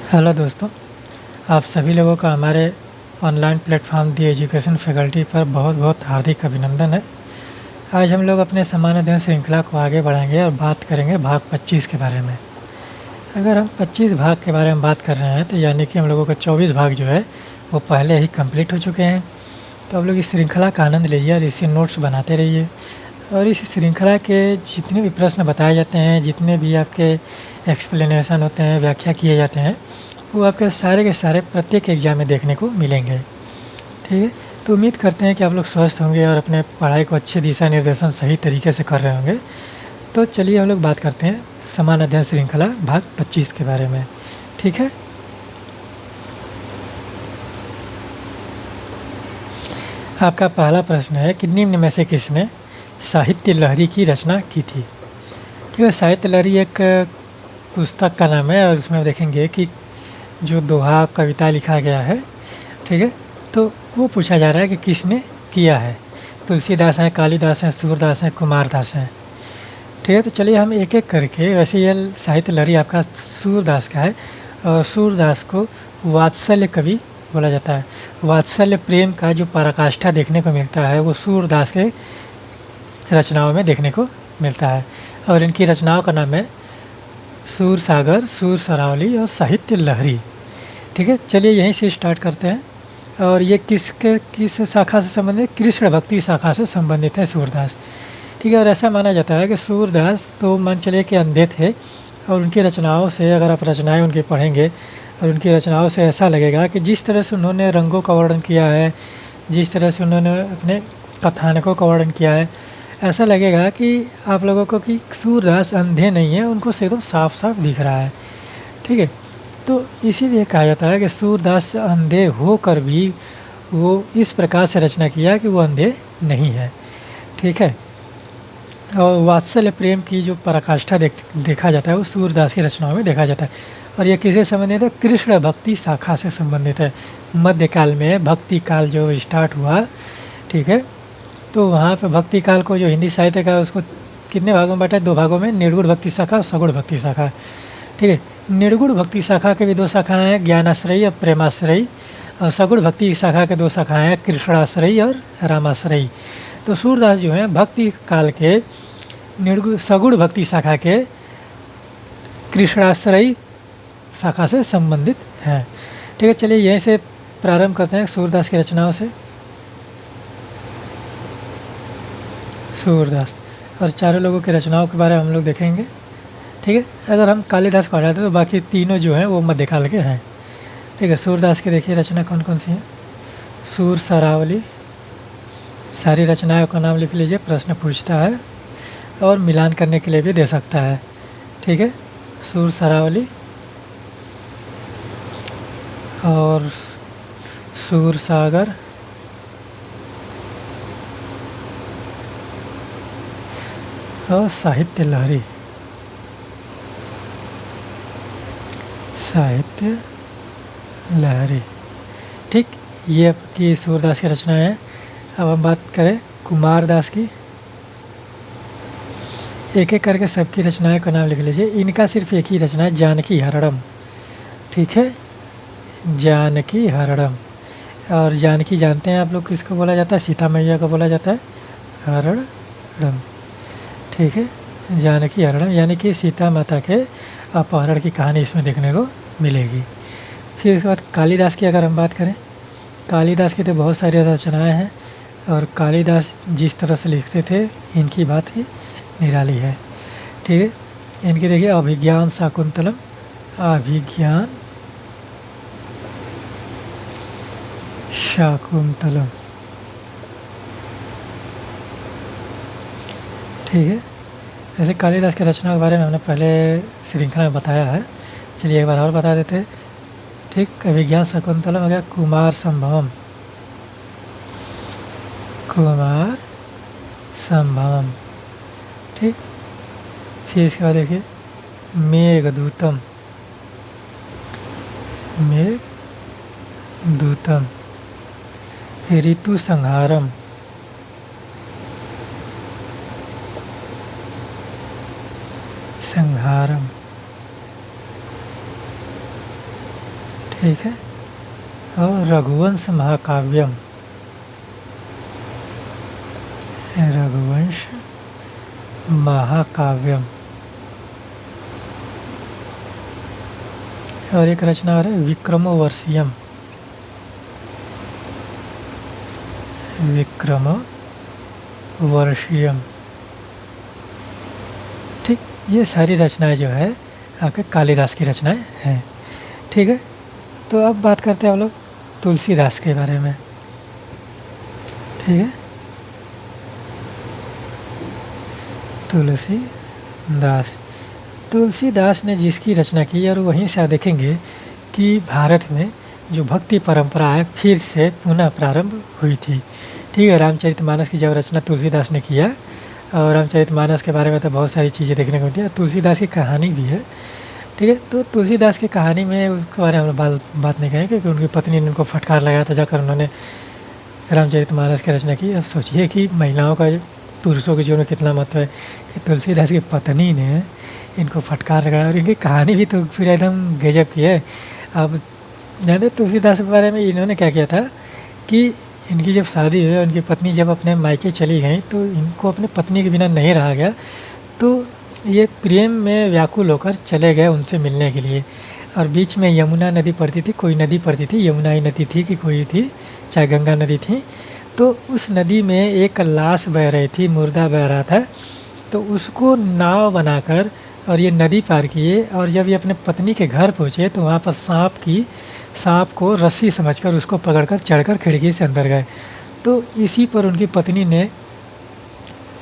Hello दोस्तों, आप सभी लोगों का हमारे ऑनलाइन प्लेटफॉर्म दी एजुकेशन फैकल्टी पर बहुत बहुत हार्दिक अभिनंदन है। आज हम लोग अपने समान अध्ययन श्रृंखला को आगे बढ़ाएंगे और बात करेंगे भाग 25 के बारे में। अगर हम 25 भाग के बारे में बात कर रहे हैं तो यानी कि हम लोगों का 24 भाग जो है वो पहले ही कंप्लीट हो चुके हैं। तो आप लोग इस श्रृंखला का आनंद लीजिए और इससे नोट्स बनाते रहिए। और इस श्रृंखला के जितने भी प्रश्न बताए जाते हैं, जितने भी आपके एक्सप्लेनेशन होते हैं, व्याख्या किए जाते हैं, वो आपके सारे के सारे प्रत्येक एग्ज़ाम में देखने को मिलेंगे। ठीक है, तो उम्मीद करते हैं कि आप लोग स्वस्थ होंगे और अपने पढ़ाई को अच्छे दिशा निर्देशन सही तरीके से कर रहे होंगे। तो चलिए हम लोग बात करते हैं समान अध्ययन श्रृंखला भाग 25 के बारे में। ठीक है, आपका पहला प्रश्न है कि निम्न में से किसने साहित्य लहरी की रचना की थी। ठीक है, साहित्य लहरी एक पुस्तक का नाम है और उसमें देखेंगे कि जो दोहा कविता लिखा गया है। ठीक है, तो वो पूछा जा रहा है कि किसने किया है। तुलसीदास हैं, कालिदास हैं, सूरदास हैं, कुमारदास हैं। ठीक है, तो चलिए हम एक एक करके, वैसे ये साहित्य लहरी आपका सूरदास का है और सूरदास को वात्सल्य कवि बोला जाता है। वात्सल्य प्रेम का जो पराकाष्ठा देखने को मिलता है वो सूरदास के रचनाओं में देखने को मिलता है और इनकी रचनाओं का नाम है सूर सागर, सूर सरावली और साहित्य लहरी। ठीक है, चलिए यहीं से स्टार्ट करते हैं। और ये किस शाखा से संबंधित, कृष्ण भक्ति शाखा से संबंधित है सूरदास। ठीक है, और ऐसा माना जाता है कि सूरदास तो मान चलिए कि अंधे थे और उनकी रचनाओं से, अगर आप रचनाएं उनकी पढ़ेंगे और उनकी रचनाओं से ऐसा लगेगा कि जिस तरह से उन्होंने रंगों का वर्णन किया है, जिस तरह से उन्होंने अपने कथानकों का वर्णन किया है, ऐसा लगेगा कि आप लोगों को कि सूरदास अंधे नहीं हैं, उनको से एकदम साफ साफ दिख रहा है। ठीक है, तो इसीलिए कहा जाता है कि सूरदास अंधे होकर भी वो इस प्रकार से रचना किया कि वो अंधे नहीं है। ठीक है, और वात्सल्य प्रेम की जो पराकाष्ठा देखा जाता है वो सूरदास की रचनाओं में देखा जाता है। और ये किससे संबंधित है? कृष्ण भक्ति शाखा से संबंधित है। मध्यकाल में भक्ति काल जो स्टार्ट हुआ, ठीक है, तो वहाँ पे भक्ति काल को जो हिंदी साहित्य का उसको कितने भागों में बांटा है? 2 भागों में, निर्गुण भक्ति शाखा और सगुण भक्ति शाखा। ठीक है, निर्गुण भक्ति शाखा के भी 2 शाखाएँ हैं, ज्ञानाश्रयी और प्रेमाश्रयी। और सगुण भक्ति शाखा के 2 शाखाएँ हैं, कृष्णाश्रयी और रामाश्रयी। तो सूरदास जो हैं भक्ति काल के सगुण भक्ति शाखा के कृष्णाश्रयी शाखा से संबंधित हैं। ठीक है, चलिए यहीं से प्रारंभ करते हैं सूरदास की रचनाओं से। सूरदास और चारों लोगों की रचनाओं के बारे में हम लोग देखेंगे। ठीक है, अगर हम कालिदास को हटाते तो बाकी तीनों जो हैं वो मध्यकाल के हैं। ठीक है, सूरदास की देखिए रचना कौन कौन सी हैं। सूर सरावली, सारी रचनाओं का नाम लिख लीजिए, प्रश्न पूछता है और मिलान करने के लिए भी दे सकता है। ठीक है, सूर सरावली और सूर सागर और साहित्य लहरी। साहित्य लहरी, ठीक, ये आपकी सूरदास की रचना है। अब हम बात करें कुमारदास की। एक एक करके सबकी रचनाएं का नाम लिख लीजिए। इनका सिर्फ एक ही रचना है, जानकी हरणम। ठीक है, जानकी हरणम। और जानकी जानते हैं आप लोग किसको बोला जाता है? सीता मैया को बोला जाता है हरणम। ठीक है, जानकी हरणम यानी कि सीता माता के अपहरण की कहानी इसमें देखने को मिलेगी। फिर उसके बाद कालिदास की अगर हम बात करें, कालिदास की तो बहुत सारी रचनाएं हैं और कालिदास जिस तरह से लिखते थे इनकी बात ही निराली है। ठीक है, इनकी देखिए अभिज्ञान शाकुंतलम, अभिज्ञान शाकुंतलम। ठीक है, ऐसे कालिदास की रचना के बारे में हमने पहले श्रृंखला में बताया है, चलिए एक बार और बता देते हैं। ठीक, अभिज्ञान शाकुंतलम हो गया। कुमार संभवम, कुमार संभवम। ठीक, फिर इसके बाद देखिए मेघदूतम, मेघदूतम। ऋतु संहारम, संहारम। ठीक है। और रघुवंश महाकाव्यम, रघुवंश महाकाव्यम। और एक रचना और है विक्रमोर्वशीयम, विक्रमोर्वशीयम। ठीक, ये सारी रचनाएं जो है आपके कालिदास की रचनाएं हैं। ठीक है, तो अब बात करते हैं हम लोग तुलसीदास के बारे में। ठीक है, तुलसीदास, तुलसीदास ने जिसकी रचना की, और वहीं से आप देखेंगे कि भारत में जो भक्ति परंपरा है फिर से पुनः प्रारंभ हुई थी। ठीक है, रामचरितमानस की जब रचना तुलसीदास ने किया, और रामचरितमानस के बारे में तो बहुत सारी चीज़ें देखने को मिलती है, तुलसीदास की कहानी भी है। ठीक है, तो तुलसीदास की कहानी में उसके बारे में हम बात नहीं करें, क्योंकि उनकी पत्नी ने उनको फटकार लगाया था, जाकर उन्होंने रामचरितमानस की रचना की। अब सोचिए कि महिलाओं का पुरुषों के जीवन में कितना महत्व है, कि तुलसीदास की पत्नी ने इनको फटकार लगाया, और इनकी कहानी भी तो फिर एकदम गजब की है। अब जानते तुलसीदास के बारे में इन्होंने क्या किया था कि इनकी जब शादी हुई, उनकी पत्नी जब अपने मायके चली गई, तो इनको अपने पत्नी के बिना नहीं रहा गया, तो ये प्रेम में व्याकुल होकर चले गए उनसे मिलने के लिए। और बीच में यमुना नदी पड़ती थी, कोई नदी पड़ती थी, यमुना ही नदी थी कि कोई थी, चाहे गंगा नदी थी, तो उस नदी में एक लाश बह रही थी, मुर्दा बह रहा था, तो उसको नाव बनाकर और ये नदी पार किए, और जब ये अपने पत्नी के घर पहुँचे तो वहाँ पर सांप को रस्सी समझकर उसको पकड़कर चढ़कर खिड़की से अंदर गए। तो इसी पर उनकी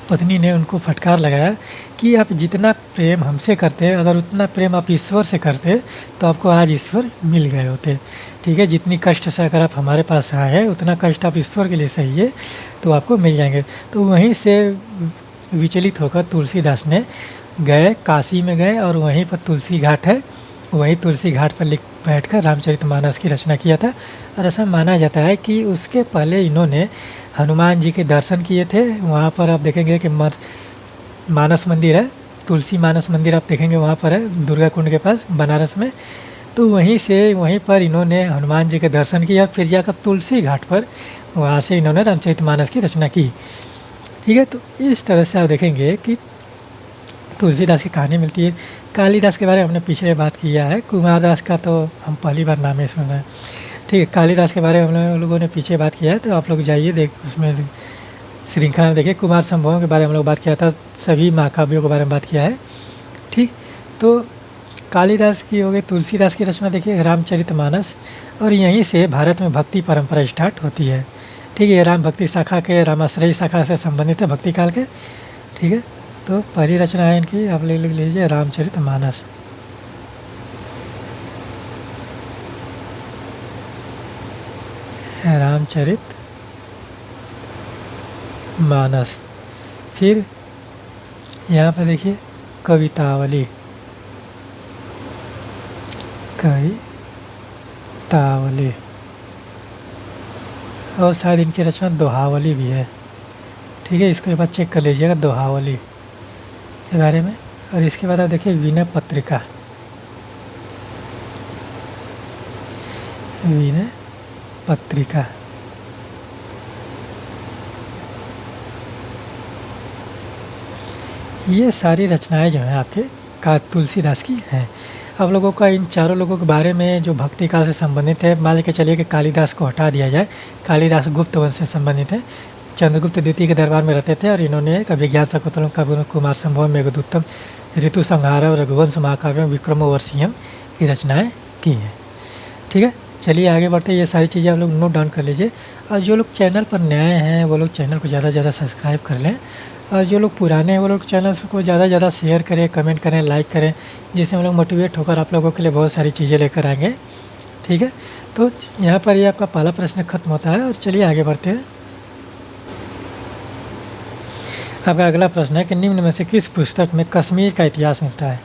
पत्नी ने उनको फटकार लगाया कि आप जितना प्रेम हमसे करते हैं, अगर उतना प्रेम आप ईश्वर से करते तो आपको आज ईश्वर मिल गए होते। ठीक है, जितनी कष्ट से अगर आप हमारे पास आए हैं, उतना कष्ट आप ईश्वर के लिए सहिए तो आपको मिल जाएंगे। तो वहीं से विचलित होकर तुलसीदास ने काशी में गए, और वहीं पर तुलसी घाट है, वहीं तुलसी घाट पर बैठकर रामचरितमानस की रचना किया था। और ऐसा माना जाता है कि उसके पहले इन्होंने हनुमान जी के दर्शन किए थे। वहाँ पर आप देखेंगे कि मानस मंदिर है, तुलसी मानस मंदिर आप देखेंगे वहाँ पर है, दुर्गा कुंड के पास बनारस में। तो वहीं पर इन्होंने हनुमान जी के दर्शन किया, फिर जाकर तुलसी घाट पर वहाँ से इन्होंने रामचरितमानस की रचना की। ठीक है, तो इस तरह से आप देखेंगे कि तुलसीदास की कहानी मिलती है। कालिदास के बारे में हमने पिछले बात किया है, कुमारदास का तो हम पहली बार नाम ही सुन रहे हैं। ठीक है, कालिदास के बारे में हम लोगों ने पीछे बात किया है, तो आप लोग जाइए उसमें श्रृंखला में देखिए। कुमार संभवों के बारे में हम लोग बात किया था, सभी महाकाव्यों के बारे में बात किया है। ठीक, तो कालिदास की हो गई, तुलसीदास की रचना देखिए रामचरितमानस, और यहीं से भारत में भक्ति परंपरा स्टार्ट होती है। ठीक है, राम भक्ति शाखा के, रामाश्रयी शाखा से संबंधित है भक्ति काल के। ठीक है, तो पहली रचना है इनकी, आप ले लीजिए रामचरितमानस। रामचरितमानस। फिर यहाँ पर देखिए कवितावली, और शायद इनकी रचना दोहावली भी है। ठीक है, इसको एक बार चेक कर लीजिएगा दोहावली के बारे में। और इसके बाद आप देखिए विनय पत्रिका, विनय पत्रिका। ये सारी रचनाएं जो हैं आपके तुलसीदास की हैं। आप लोगों का इन चारों लोगों के बारे में जो भक्ति काल से संबंधित है, मान के चलिए कि कालिदास को हटा दिया जाए, कालिदास गुप्त वंश से संबंधित है, चंद्रगुप्त द्वितीय के दरबार में रहते थे, और इन्होंने एक अभिज्ञान शकुंतलम का कुमार संभवम मेघदूतम ऋतु संहारम रघुवंश महाकाव्यम विक्रमोर्वशीयम की रचनाएं की हैं। ठीक है, चलिए आगे बढ़ते हैं। ये सारी चीज़ें आप लोग नोट डाउन कर लीजिए, और जो लोग चैनल पर नए हैं वो लोग चैनल को ज़्यादा से ज़्यादा सब्सक्राइब कर लें, और जो लोग पुराने हैं वो लोग चैनल को ज़्यादा से ज़्यादा शेयर करें, कमेंट करें, लाइक करें, जिससे हम लोग मोटिवेट होकर आप लोगों के लिए बहुत सारी चीज़ें लेकर आएंगे। ठीक है, तो यहाँ पर ये आपका पहला प्रश्न खत्म होता है, और चलिए आगे बढ़ते हैं। आपका अगला प्रश्न है कि निम्न में से किस पुस्तक में कश्मीर का इतिहास मिलता है।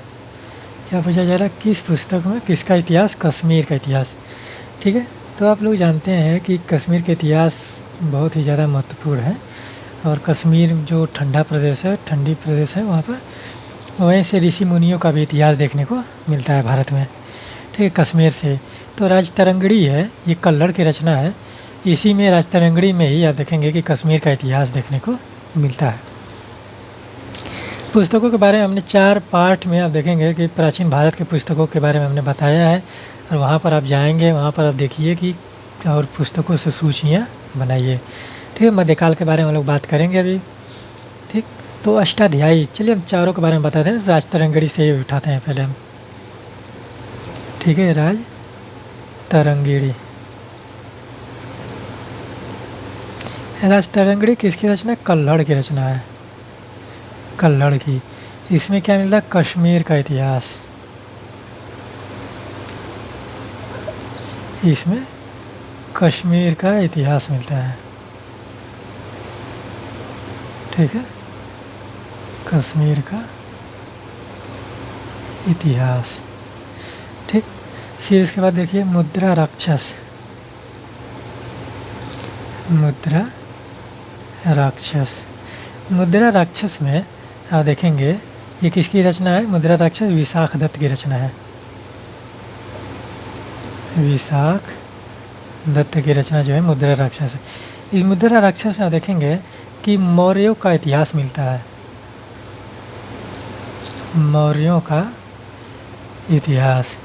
क्या पूछा जा रहा है, किस पुस्तक में किसका इतिहास, कश्मीर का इतिहास। ठीक है, तो आप लोग जानते हैं कि कश्मीर का इतिहास बहुत ही ज़्यादा महत्वपूर्ण है, और कश्मीर जो ठंडी प्रदेश है वहाँ पर, वहीं से ऋषि मुनियों का भी इतिहास देखने को मिलता है भारत में। ठीक है, कश्मीर से। तो राजतरंगिणी है, ये कल्हड़ की रचना है। इसी में राजतरंगिणी में ही आप देखेंगे कि कश्मीर का इतिहास देखने को मिलता है। पुस्तकों के बारे में हमने 4 पार्ट में आप देखेंगे कि प्राचीन भारत के पुस्तकों के बारे में हमने बताया है, और वहाँ पर आप जाएंगे, वहाँ पर आप देखिए कि और पुस्तकों से सूचियाँ बनाइए। ठीक है, मध्यकाल के बारे में हम लोग बात करेंगे अभी। ठीक, तो अष्टाध्यायी, चलिए हम चारों के बारे में बताते हैं। राजतरंगिणी से ही उठाते हैं पहले हम। ठीक है, राजतरंगिणी। राजतरंगिणी किसकी रचना? कल्हड़ की रचना है, कल्हड़ की। इसमें क्या मिलता है? कश्मीर का इतिहास। इसमें कश्मीर का इतिहास मिलता है। ठीक है, कश्मीर का इतिहास। ठीक, फिर इसके बाद देखिए मुद्रा राक्षस। मुद्रा राक्षस, मुद्रा राक्षस में आप देखेंगे ये किसकी रचना है? मुद्रा राक्षस विशाख दत्त की रचना है। विशाख दत्त की रचना जो है मुद्रा राक्षस है। इस मुद्रा राक्षस में आप देखेंगे कि मौर्यों का इतिहास मिलता है। मौर्यों का इतिहास।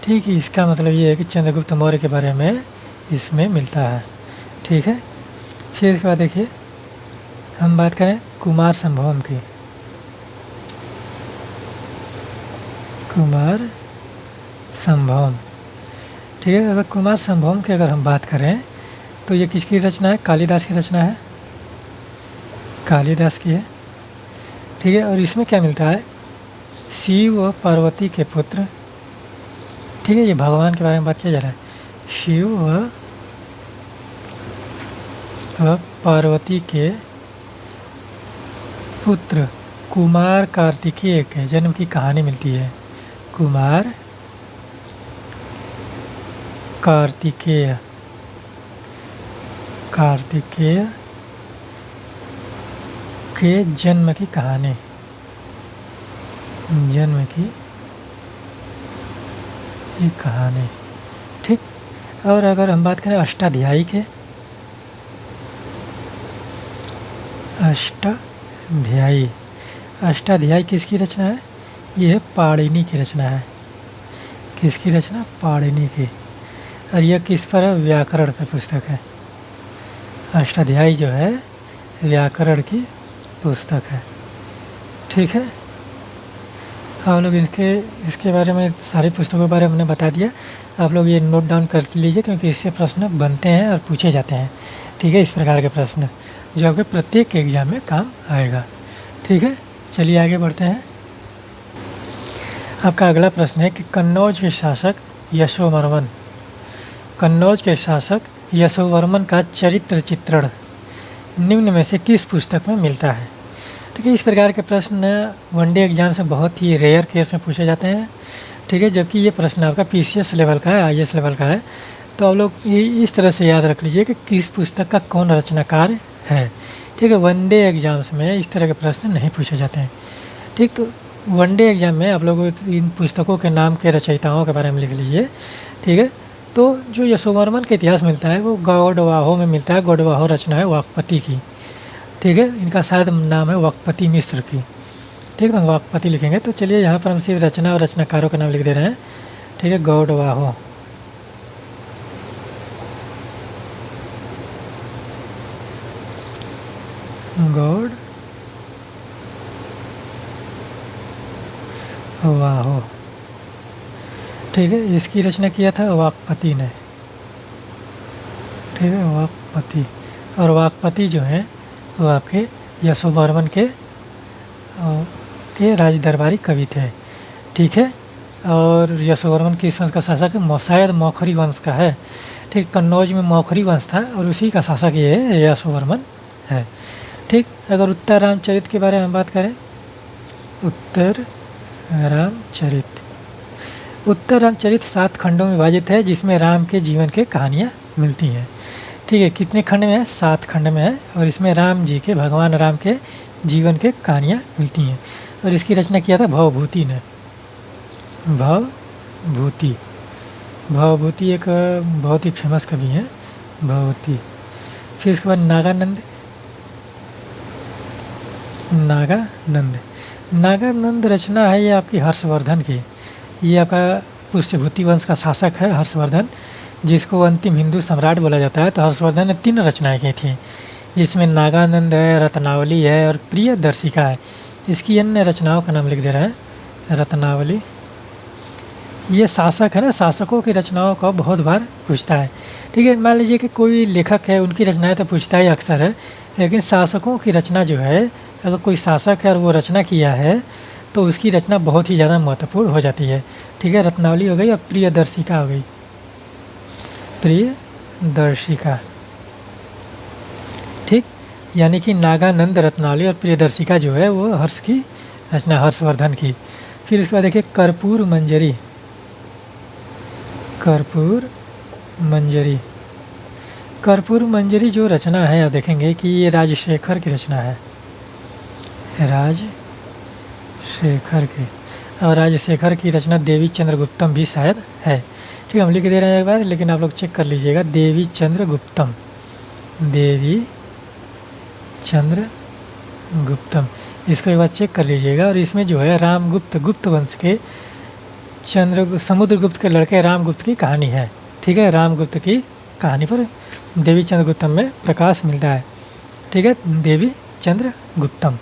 ठीक है, इसका मतलब ये है कि चंद्रगुप्त मौर्य के बारे में इसमें मिलता है। ठीक है, फिर इसके बाद देखिए हम बात करें कुमार संभवम की। कुमार संभवम। ठीक है, अगर कुमार संभवम की अगर हम बात करें तो ये किसकी रचना है? कालिदास की रचना है, कालिदास की है। ठीक है, और इसमें क्या मिलता है? शिव व पार्वती के पुत्र। ठीक है, ये भगवान के बारे में बात किया जा रहा है। शिव व पार्वती के पुत्र कुमार कार्तिकेय के जन्म की कहानी मिलती है। कुमार कार्तिकेय, कार्तिकेय के जन्म की कहानी, जन्म की ये कहानी। ठीक, और अगर हम बात करें अष्टाध्यायी के, अष्टाध्यायी। अष्टाध्यायी किसकी रचना है? ये पाणिनि की रचना है। किसकी रचना? पाणिनि की। और यह किस पर है? व्याकरण पर पुस्तक है। अष्टाध्यायी जो है व्याकरण की पुस्तक है। ठीक है, हम लोग इसके बारे में सारी पुस्तकों के बारे में हमने बता दिया। आप लोग ये नोट डाउन कर लीजिए, क्योंकि इससे प्रश्न बनते हैं और पूछे जाते हैं। ठीक है, इस प्रकार के प्रश्न जो आपके प्रत्येक एग्जाम में काम आएगा। ठीक है, चलिए आगे बढ़ते हैं। आपका अगला प्रश्न है कि कन्नौज के शासक यशोवर्मन, कन्नौज के शासक यशोवर्मन का चरित्र चित्रण निम्न में से किस पुस्तक में मिलता है? ठीक है, इस प्रकार के प्रश्न वनडे एग्जाम से बहुत ही रेयर केस में पूछे जाते हैं। ठीक है, जबकि ये प्रश्न आपका पीसीएस लेवल का है, आईएएस लेवल का है। तो आप लोग ये इस तरह से याद रख लीजिए कि किस पुस्तक का कौन रचनाकार है। ठीक है, वनडे एग्जाम्स में इस तरह के प्रश्न नहीं पूछे जाते हैं। ठीक, तो वनडे एग्जाम में आप लोग इन पुस्तकों के नाम के रचयिताओं के बारे में लिख लीजिए। ठीक है, तो जो यशोवर्मन का इतिहास मिलता है वो गौडवाहो में मिलता है। गौडवाहो रचना है वाकपति की। ठीक है, इनका शायद नाम है वाकपति मिश्र की। ठीक है, वाकपति लिखेंगे। तो चलिए यहाँ पर हम सिर्फ रचना और रचनाकारों का नाम लिख दे रहे हैं। ठीक है, गौडवाहो। गौड वाहो। ठीक है, इसकी रचना किया था वाकपति ने। ठीक है, वाकपति। और वाकपति जो हैं वो आपके यशोवर्मन के राज दरबारी कवि थे। ठीक है, और यशोवर्मन किस वंश का शासक है? शायद मौखरी वंश का है। ठीक, कन्नौज में मौखरी वंश था और उसी का शासक ये यशोवर्मन है। ठीक, अगर उत्तर रामचरित के बारे में बात करें, उत्तर रामचरित, उत्तर रामचरित 7 खंडों में विभाजित है, जिसमें राम के जीवन के कहानियाँ मिलती हैं। ठीक है, कितने खंड में है? 7 खंड में है, और इसमें राम जी के, भगवान राम के जीवन के कहानियाँ मिलती हैं। और इसकी रचना किया था भवभूति ने। भूति। भवभूति एक बहुत ही फेमस कवि हैं, भवभूति। फिर इसके बाद नागानंद। नागानंद, नागानंद रचना है ये आपकी हर्षवर्धन की। ये आपका पुष्यभूति वंश का शासक है हर्षवर्धन, जिसको अंतिम हिंदू सम्राट बोला जाता है। तो हर्षवर्धन ने 3 रचनाएं की थी, जिसमें नागानंद है, रत्नावली है और प्रियदर्शिका है। इसकी अन्य रचनाओं का नाम लिख दे रहे हैं। रत्नावली, ये शासक है ना, शासकों की रचनाओं को बहुत बार पूछता है। ठीक है, मान लीजिए कि कोई लेखक है, उनकी रचनाएं तो पूछता ही अक्सर है, लेकिन शासकों की रचना जो है, अगर कोई शासक है और वो रचना किया है तो उसकी रचना बहुत ही ज़्यादा महत्वपूर्ण हो जाती है। ठीक है, रत्नावली हो गई और प्रियदर्शिका हो गई। प्रियदर्शिका, ठीक, यानी कि नागानंद, रत्नावली और प्रियदर्शिका जो है वो हर्ष की रचना, हर्षवर्धन की। फिर उसके बाद देखिए कर्पूर मंजरी। कर्पूर मंजरी, कर्पूर मंजरी जो रचना है, आप देखेंगे कि ये राजशेखर की रचना है, राजशेखर की। और राजशेखर की रचना देवी चंद्रगुप्तम भी शायद है। ठीक है, हम लिख दे रहे हैं एक बार, लेकिन आप लोग चेक कर लीजिएगा। देवी चंद्रगुप्तम, देवी चंद्रगुप्तम, इसको एक बार चेक कर लीजिएगा। और इसमें जो है रामगुप्त, गुप्त वंश के समुद्रगुप्त के लड़के रामगुप्त की कहानी है। ठीक है, रामगुप्त की कहानी पर देवी चंद्रगुप्तम में प्रकाश मिलता है। ठीक है, देवी चंद्रगुप्तम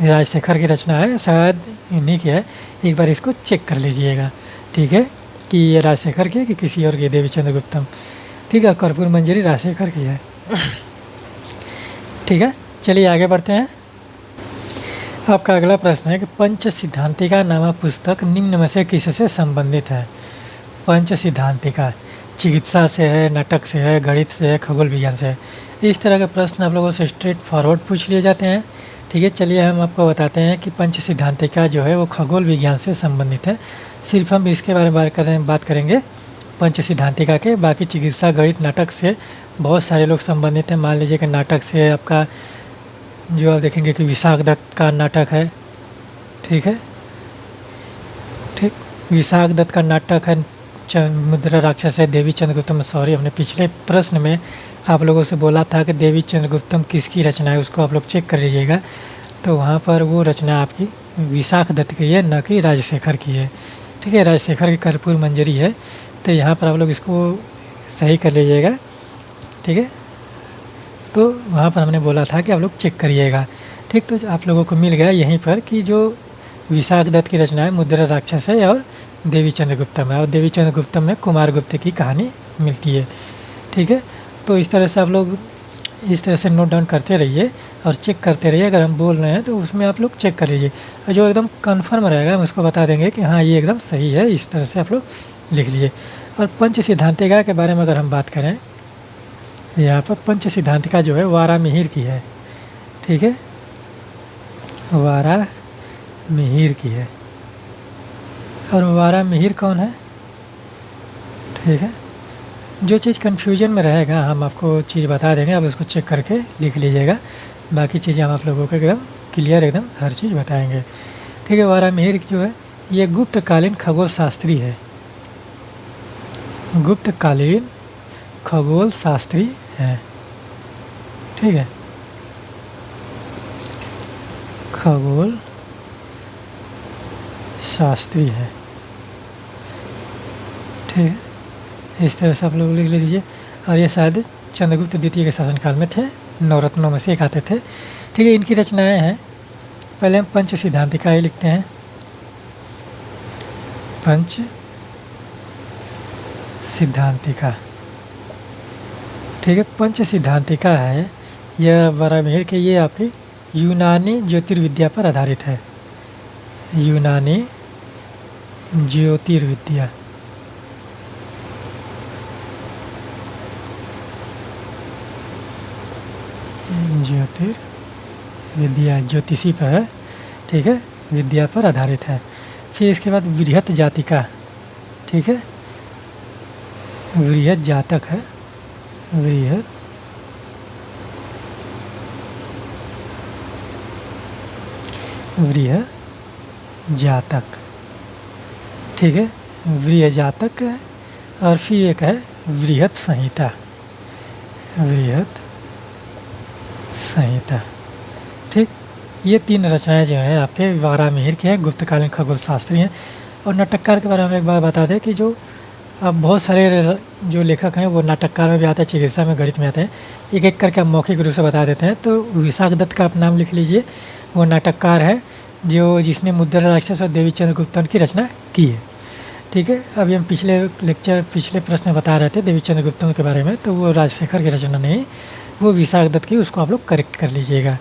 राजशेखर की रचना है, शायद इन्हीं की है। एक बार इसको चेक कर लीजिएगा। ठीक है, कि ये राजशेखर की है कि किसी और की, देवी चंद्रगुप्तम। ठीक है, कर्पूर मंजरी राजशेखर की है। ठीक है, चलिए आगे बढ़ते हैं। आपका अगला प्रश्न है कि पंच सिद्धांतिका नामक पुस्तक निम्न में से किससे संबंधित है? पंच सिद्धांतिका चिकित्सा से है, नाटक से है, गणित से है, खगोल विज्ञान से है। इस तरह के प्रश्न आप लोगों से स्ट्रेट फॉरवर्ड पूछ लिए जाते हैं। ठीक है, चलिए हम आपको बताते हैं कि पंच सिद्धांतिका जो है वो खगोल विज्ञान से संबंधित है। सिर्फ हम इसके बारे में बात करेंगे पंच सिद्धांतिका के। बाकी चिकित्सा, गणित, नाटक से बहुत सारे लोग संबंधित हैं। मान लीजिए कि नाटक से आपका जो आप देखेंगे कि विशाख दत्त का नाटक है। ठीक है, ठीक, विशाख दत्त का नाटक है, मुद्रा राक्षस है, देवी चंद्रगुप्तम। सॉरी, हमने पिछले प्रश्न में आप लोगों से बोला था कि देवी चंद्रगुप्तम किसकी रचना है, उसको आप लोग चेक कर लीजिएगा। तो वहाँ पर वो रचना आपकी विशाख दत्त की है, न कि राजशेखर की है। ठीक है, राजशेखर की कर्पूर मंजरी है। तो यहाँ पर आप लोग इसको सही कर लीजिएगा। ठीक है, तो वहाँ पर हमने बोला था कि आप लोग चेक करिएगा। ठीक, तो आप लोगों को मिल गया यहीं पर कि जो विशाख दत्त की रचना है मुद्रा राक्षस है और देवी चंद्रगुप्तम है। और देवी चंद्रगुप्तम में कुमार गुप्त की कहानी मिलती है। ठीक है, तो इस तरह से आप लोग इस तरह से नोट डाउन करते रहिए और चेक करते रहिए। अगर हम बोल रहे हैं तो उसमें आप लोग चेक कर लीजिए, और जो एकदम कन्फर्म रहेगा हम उसको बता देंगे कि हाँ ये एकदम सही है। इस तरह से आप लोग लिख लीजिए। और पंच सिद्धांतिका के बारे में अगर हम बात करें, यहाँ पर पंच सिद्धांतिका जो है वारामिहिर की है। ठीक है, वारामिहिर की है। और वारामिहिर कौन है? ठीक है, जो चीज़ कन्फ्यूजन में रहेगा हम आपको चीज़ बता देंगे, आप उसको चेक करके लिख लीजिएगा। बाकी चीज़ें हम आप लोगों को एकदम क्लियर, एकदम हर चीज़ बताएंगे। ठीक है, वारामिहिर जो है ये गुप्तकालीन खगोल शास्त्री है। गुप्तकालीन खगोल शास्त्री है। ठीक है, खगोल शास्त्री है। ठीक है, इस तरह से आप लोग लिख लीजिए। और ये शायद चंद्रगुप्त द्वितीय के शासनकाल में थे, नवरत्नों में से एक आते थे। ठीक है, इनकी रचनाएं हैं। पहले हम पंच सिद्धांतिका ही लिखते हैं। पंच सिद्धांतिका। ठीक है, पंच सिद्धांतिका है यह वारामिहिर के, ये आपकी यूनानी ज्योतिर्विद्या पर आधारित है। यूनानी ज्योतिर्विद्या। ज्योतिर्विद्या ज्योतिषी पर है। ठीक है, विद्या पर आधारित है। फिर इसके बाद बृहत जातिका। ठीक है, बृहत जातक है। बृहत जातक। ठीक है, वृहजातक है, और फिर एक है वृहत संहिता। वृहत संहिता, ठीक। ये 3 रचनाएं जो हैं आपके वारामिहिर की हैं, गुप्तकालीन खगोल शास्त्री हैं। और नाटककार के बारे में एक बात बता दें कि जो अब बहुत सारे जो लेखक हैं वो नाटककार में भी आते हैं, चिकित्सा में, गणित में आते हैं। एक एक करके हम मौखिक रूप से बता देते हैं। तो विशाख दत्त का आप नाम लिख लीजिए, वो नाटककार है जो जिसने मुद्रा राक्षस और देवी चंद्रगुप्तन की रचना की है, ठीक है। अभी हम पिछले प्रश्न में बता रहे थे देवी चंद्रगुप्तन के बारे में, तो वो राजशेखर की रचना नहीं, वो विशाख दत्त की, उसको आप लोग करेक्ट कर लीजिएगा।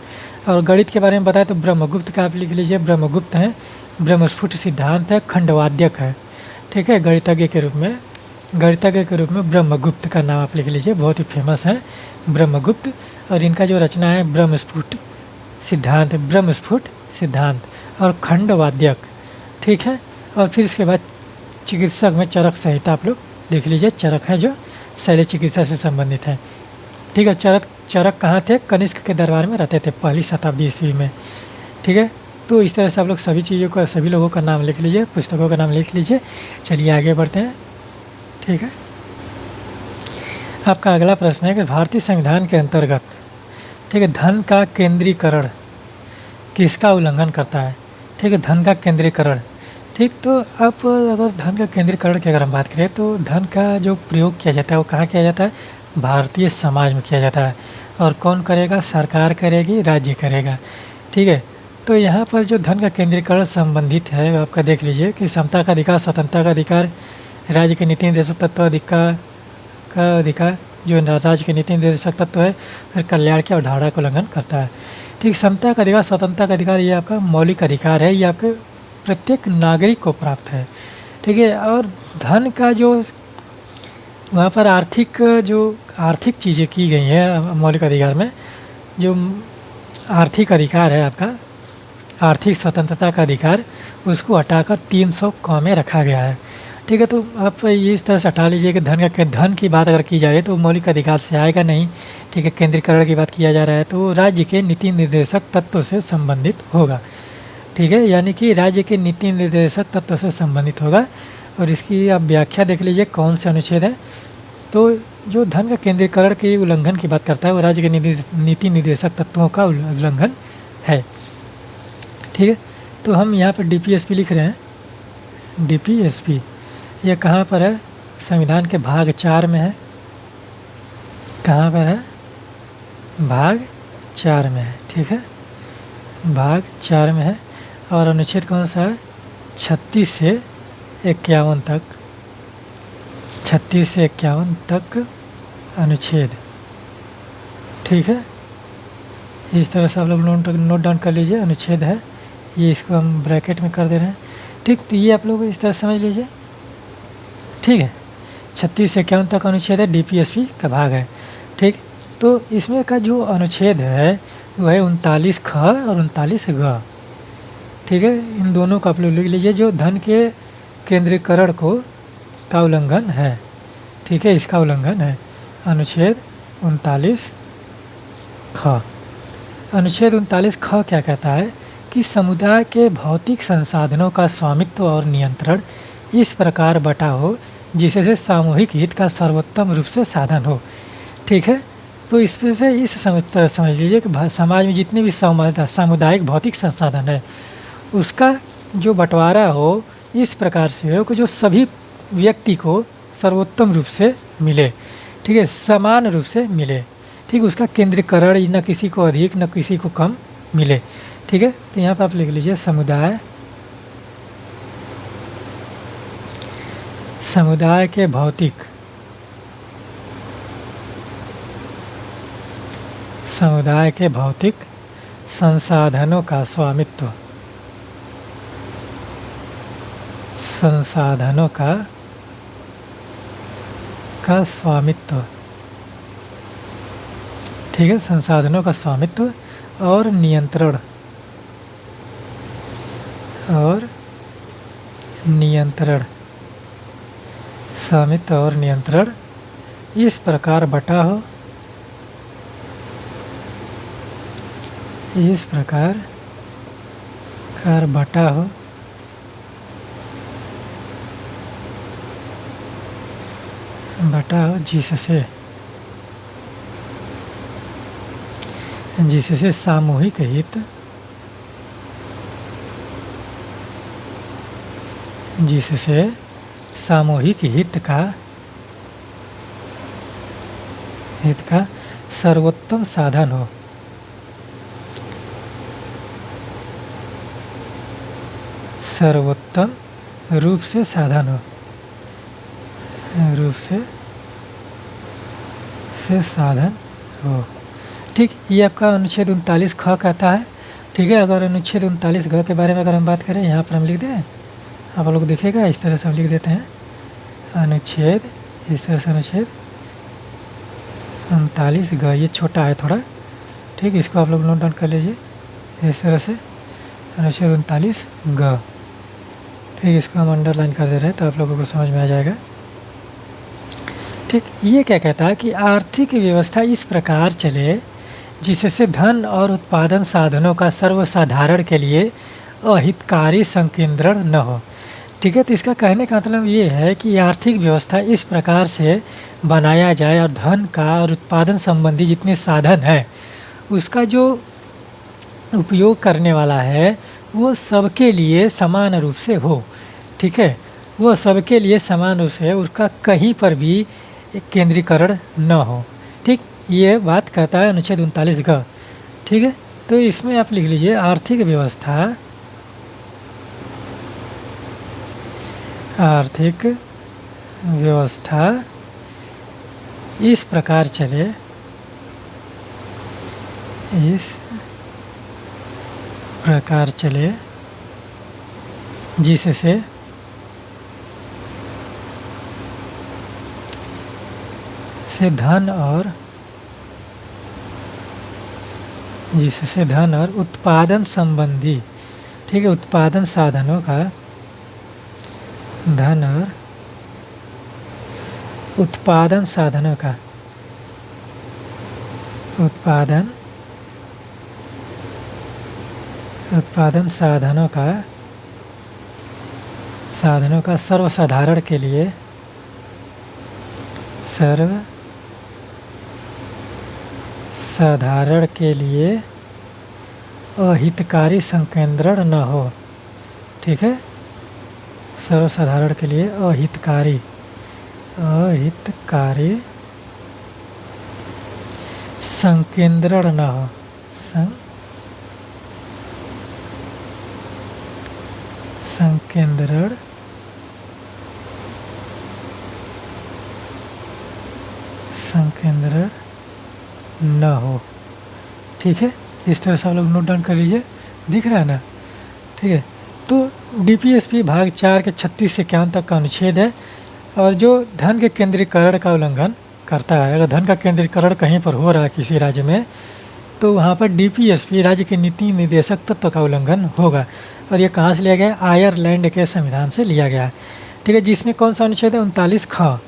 और गणित के बारे में बताया तो ब्रह्मगुप्त का आप लिख लीजिए, ब्रह्मगुप्त हैं, ब्रह्मस्फुट सिद्धांत है, खंडवाद्यक है, ठीक है। गणितज्ञ के रूप में ब्रह्मगुप्त का नाम आप लिख लीजिए, बहुत ही फेमस है ब्रह्मगुप्त। और इनका जो रचना है ब्रह्मस्फुट सिद्धांत और खंडवाद्यक, ठीक है। और फिर इसके बाद चिकित्सक में चरक संहिता आप लोग लिख लीजिए। चरक है जो शल्य चिकित्सा से संबंधित है, ठीक है। चरक कहाँ थे? कनिष्क के दरबार में रहते थे 1ली शताब्दी ईस्वी में, ठीक है। तो इस तरह से आप लोग सभी चीज़ों का, सभी लोगों का नाम लिख लीजिए, पुस्तकों का नाम लिख लीजिए। चलिए आगे बढ़ते हैं, ठीक है। आपका अगला प्रश्न है कि भारतीय संविधान के अंतर्गत, ठीक है, धन का केंद्रीकरण किसका उल्लंघन करता है? ठीक है, धन का केंद्रीकरण, ठीक। तो अब अगर धन का केंद्रीकरण की अगर हम बात करें तो धन का जो प्रयोग किया जाता है वो कहाँ किया जाता है? भारतीय समाज में किया जाता है। और कौन करेगा? सरकार करेगी, राज्य करेगा, ठीक है। तो यहाँ पर जो धन का केंद्रीकरण संबंधित है आपका देख लीजिए कि समता का अधिकार, स्वतंत्रता का अधिकार, राज्य के नीति निर्देशक तत्व का अधिकार, जो राज्य के नीति निर्देशक तत्व है, फिर कल्याण की अवधारणा को उल्लंघन करता है, ठीक। समता का अधिकार, स्वतंत्रता का अधिकार, ये आपका मौलिक अधिकार है, ये आपके प्रत्येक नागरिक को प्राप्त है, ठीक है। और धन का जो वहाँ पर आर्थिक चीज़ें की गई हैं मौलिक अधिकार में, जो आर्थिक अधिकार है आपका, आर्थिक स्वतंत्रता का अधिकार, उसको हटाकर 300 क में रखा गया है, ठीक है। तो आप ये इस तरह से हटा लीजिए कि धन की बात अगर की जा रही है तो मौलिक अधिकार से आएगा नहीं, ठीक है। केंद्रीकरण की बात किया जा रहा है तो राज्य के नीति निर्देशक तत्व से संबंधित होगा, ठीक है। यानी कि राज्य के नीति निर्देशक तत्व से संबंधित होगा। और इसकी आप व्याख्या देख लीजिए कौन से अनुच्छेद है। तो जो धन का केंद्रीकरण के उल्लंघन की बात करता है वो राज्य के नीति निर्देशक तत्वों का उल्लंघन है, ठीक है। तो हम यहाँ पर DPSP लिख रहे हैं, DPSP ये कहाँ पर है? संविधान के भाग 4 में है। कहाँ पर है? भाग 4 में है, ठीक है, भाग 4 में है। और अनुच्छेद कौन सा है? 36 से 51 तक, 36 से 51 तक अनुच्छेद, ठीक है। इस तरह से आप लोग नोट डाउन कर लीजिए, अनुच्छेद है ये, इसको हम ब्रैकेट में कर दे रहे हैं, ठीक। तो ये आप लोग इस तरह समझ लीजिए, ठीक है। 36 से 51 तक अनुच्छेद है, DPSP का भाग है, ठीक। तो इसमें का जो अनुच्छेद है वो है 39 ख और 39 ग, ठीक है। इन दोनों का आप लोग लिख लीजिए, जो धन के केंद्रीकरण का उल्लंघन है, ठीक है, इसका उल्लंघन है। अनुच्छेद 39 ख, अनुच्छेद 39 ख क्या कहता है कि समुदाय के भौतिक संसाधनों का स्वामित्व और नियंत्रण इस प्रकार बटा हो जिससे सामूहिक हित का सर्वोत्तम रूप से साधन हो, ठीक है। तो इसमें से इस तरह समझ लीजिए कि समाज में जितने भी सामुदायिक भौतिक संसाधन है उसका जो बंटवारा हो इस प्रकार से हो कि जो सभी व्यक्ति को सर्वोत्तम रूप से मिले, ठीक है, समान रूप से मिले, ठीक। उसका केंद्रीकरण न किसी को अधिक न किसी को कम मिले, ठीक है। तो यहाँ पर आप लिख लीजिए समुदाय के भौतिक संसाधनों का स्वामित्व, ठीक है, संसाधनों का स्वामित्व और नियंत्रण स्वामित्व और नियंत्रण इस प्रकार बटा हो, बटा जिससे सामूहिक हित का सर्वोत्तम साधन हो। सर्वोत्तम रूप से साधन हो। साधन हो। ठीक, ये आपका अनुच्छेद 39 ख कहता है। ठीक है, अगर अनुच्छेद 39 घ के बारे में अगर हम बात करें, यहाँ पर हम लिख दें, आप लोग दिखेगा इस तरह से हम लिख देते हैं अनुच्छेद, इस तरह से अनुच्छेद 39 घ, ये छोटा है थोड़ा। ठीक, इसको आप लोग नोट डाउन कर लीजिए इस तरह से अनुच्छेद 39 घ। ठीक, इसको हम अंडरलाइन कर दे रहे हैं तो आप लोगों को समझ में आ जाएगा। ठीक, ये क्या कहता है कि आर्थिक व्यवस्था इस प्रकार चले जिससे धन और उत्पादन साधनों का सर्वसाधारण के लिए अहितकारी संकेंद्रण न हो। ठीक है, तो इसका कहने का मतलब ये है कि आर्थिक व्यवस्था इस प्रकार से बनाया जाए और धन का और उत्पादन संबंधी जितने साधन हैं उसका जो उपयोग करने वाला है वो सबके लिए समान रूप से हो। ठीक है, वो सबके लिए समान रूप से, उसका कहीं पर भी केंद्रीकरण न हो। ठीक, ये बात कहता है अनुच्छेद 39 ग। ठीक है, तो इसमें आप लिख लीजिए आर्थिक व्यवस्था इस प्रकार चले, जिससे धन और उत्पादन संबंधी, ठीक है, उत्पादन साधनों का धन और उत्पादन साधनों का सर्वसाधारण के लिए अहितकारी संकेंद्रण न हो। ठीक है, सर्वसाधारण के लिए अहितकारी संकेंद्रण न हो। संकेंद्रण न हो। ठीक है, इस तरह से आप लोग नोट डाउन कर लीजिए, दिख रहा है ना। ठीक है, तो डीपीएसपी भाग 4 के 36 से 51 तक का अनुच्छेद है और जो धन के केंद्रीकरण का उल्लंघन करता है, अगर धन का केंद्रीकरण कहीं पर हो रहा है किसी राज्य में, तो वहाँ पर डीपीएसपी राज्य के नीति निर्देशक तत्व का उल्लंघन होगा। और ये कहाँ से लिया गया है? आयरलैंड के संविधान से लिया गया है। ठीक है, जिसमें कौन सा अनुच्छेद है? 39 ख।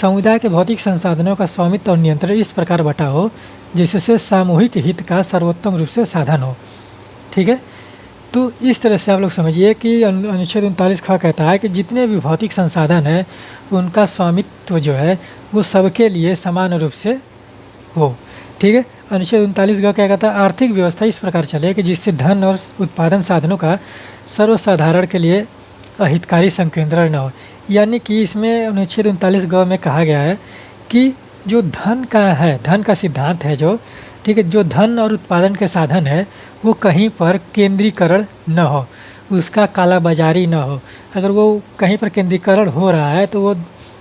समुदाय के भौतिक संसाधनों का स्वामित्व और नियंत्रण इस प्रकार बटा हो जिससे सामूहिक हित का सर्वोत्तम रूप से साधन हो। ठीक है, तो इस तरह से आप लोग समझिए कि अनुच्छेद 39 ख कहता है कि जितने भी भौतिक संसाधन हैं उनका स्वामित्व जो है वो सबके लिए समान रूप से हो। ठीक है, अनुच्छेद 39 ग क्या कहता है? आर्थिक व्यवस्था इस प्रकार चले कि जिससे धन और उत्पादन साधनों का सर्वसाधारण के लिए अहितकारी संकेंद्रण न हो। यानी कि इसमें अनुच्छेद 39 ग में कहा गया है कि जो धन का है, धन का सिद्धांत है जो, ठीक है, जो धन और उत्पादन के साधन है वो कहीं पर केंद्रीकरण न हो, उसका काला बाजारी न हो। अगर वो कहीं पर केंद्रीकरण हो रहा है तो वो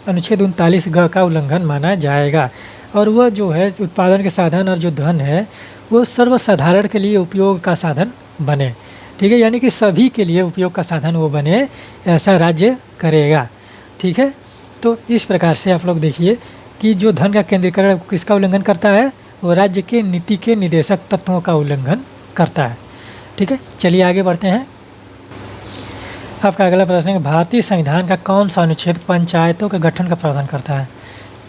अनुच्छेद 39 ग का उल्लंघन माना जाएगा। और वह जो है उत्पादन के साधन और जो धन है वो सर्वसाधारण के लिए उपयोग का साधन बने। ठीक है, यानी कि सभी के लिए उपयोग का साधन वो बने, ऐसा राज्य करेगा। ठीक है, तो इस प्रकार से आप लोग देखिए कि जो धन का केंद्रीकरण किसका उल्लंघन करता है? वो राज्य के नीति के निर्देशक तत्वों का उल्लंघन करता है। ठीक है, चलिए आगे बढ़ते हैं। आपका अगला प्रश्न है, भारतीय संविधान का कौन सा अनुच्छेद पंचायतों के गठन का प्रावधान करता है?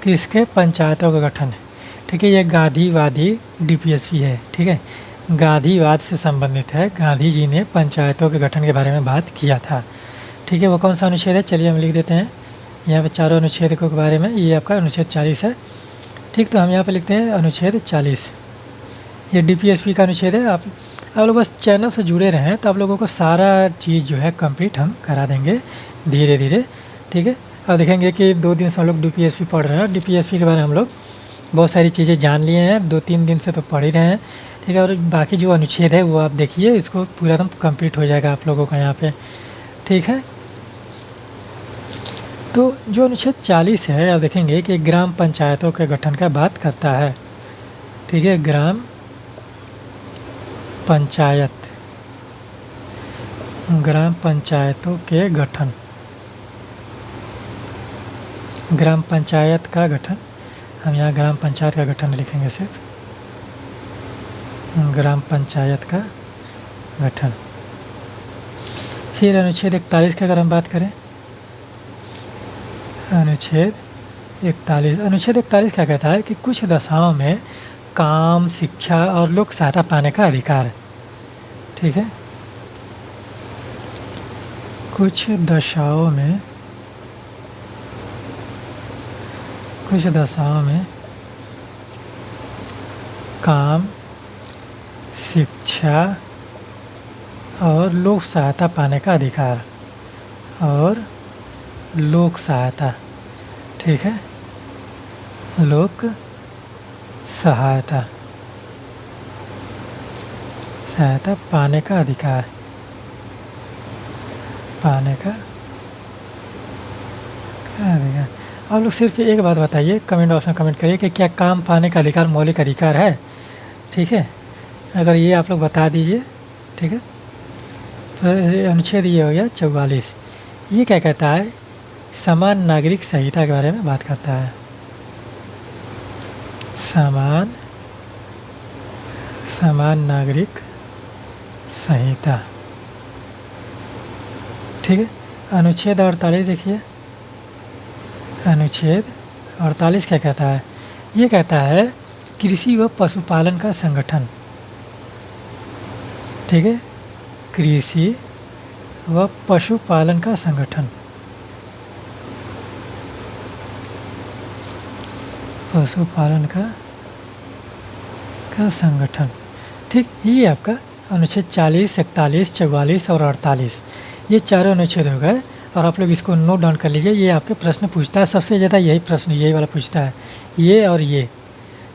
किसके पंचायतों का गठन है? ठीक है, ये गांधीवादी डीपीएसपी है। ठीक है, गांधीवाद से संबंधित है। गांधी जी ने पंचायतों के गठन के बारे में बात किया था। ठीक है, वो कौन सा अनुच्छेद है? चलिए हम लिख देते हैं यहाँ पे चारों अनुच्छेदों के बारे में, ये आपका अनुच्छेद 40 है। ठीक, तो हम यहाँ पे लिखते हैं अनुच्छेद 40। ये DPSP का अनुच्छेद है। आप लोग बस चैनल से जुड़े रहें तो आप लोगों को सारा चीज़ जो है कंप्लीट हम करा देंगे धीरे धीरे। ठीक है, अब देखेंगे कि 2 दिन से हम लोग DPSP पढ़ रहे हैं। DPSP के बारे में हम लोग बहुत सारी चीज़ें जान लिए हैं, 2-3 दिन से तो पढ़ ही रहे हैं। ठीक है, और बाकी जो अनुच्छेद है वो आप देखिए, इसको पूरा एकदम कंप्लीट हो जाएगा आप लोगों का यहाँ पे। ठीक है, तो जो अनुच्छेद 40 है, आप देखेंगे कि ग्राम पंचायतों के गठन का बात करता है। ठीक है, ग्राम पंचायतों के गठन, ग्राम पंचायत का गठन, हम यहाँ ग्राम पंचायत का गठन लिखेंगे, सिर्फ ग्राम पंचायत का गठन। फिर अनुच्छेद 41 की अगर हम बात करें, अनुच्छेद 41 क्या कहता है कि कुछ दशाओं में काम, शिक्षा और लोक सहायता पाने का अधिकार है। ठीक है, कुछ दशाओं में काम, शिक्षा और लोक सहायता पाने का अधिकार, और लोक सहायता। ठीक है, लोक सहायता पाने का अधिकार, आप लोग सिर्फ एक बात बताइए, कमेंट बॉक्स में कमेंट करिए कि क्या काम पाने का अधिकार मौलिक अधिकार है। ठीक है, अगर ये आप लोग बता दीजिए। ठीक है, तो अनुच्छेद ये हो गया 44। ये क्या कहता है, समान नागरिक संहिता के बारे में बात करता है। समान नागरिक संहिता। ठीक है, अनुच्छेद 48 देखिए, अनुच्छेद 48 क्या कहता है, ये कहता है कृषि व पशुपालन का संगठन। ठीक है, कृषि व पशुपालन का संगठन, पशुपालन का संगठन। ठीक, ये आपका अनुच्छेद 40, 41, 44 और 48, ये चारों अनुच्छेद हो गए। और आप लोग इसको नोट डाउन कर लीजिए, ये आपके प्रश्न पूछता है सबसे ज़्यादा, यही प्रश्न यही वाला पूछता है, ये और ये।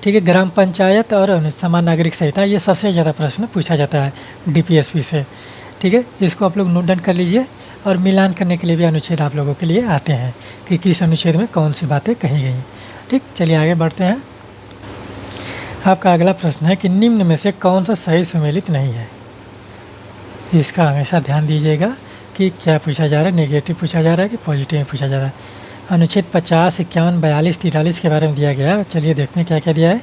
ठीक है, ग्राम पंचायत और समान नागरिक संहिता, ये सबसे ज़्यादा प्रश्न पूछा जाता है DPSP से। ठीक है, इसको आप लोग नोट डाउन कर लीजिए, और मिलान करने के लिए भी अनुच्छेद आप लोगों के लिए आते हैं कि किस अनुच्छेद में कौन सी बातें कही गई। ठीक, चलिए आगे बढ़ते हैं। आपका अगला प्रश्न है कि निम्न में से कौन सा सही सुमेलित नहीं है। इसका हमेशा ध्यान दीजिएगा कि क्या पूछा जा रहा है, नेगेटिव पूछा जा रहा है कि पॉजिटिव में पूछा जा रहा है। अनुच्छेद 50, 51, 42, 43 के बारे में दिया गया है। चलिए देखते हैं क्या क्या दिया है।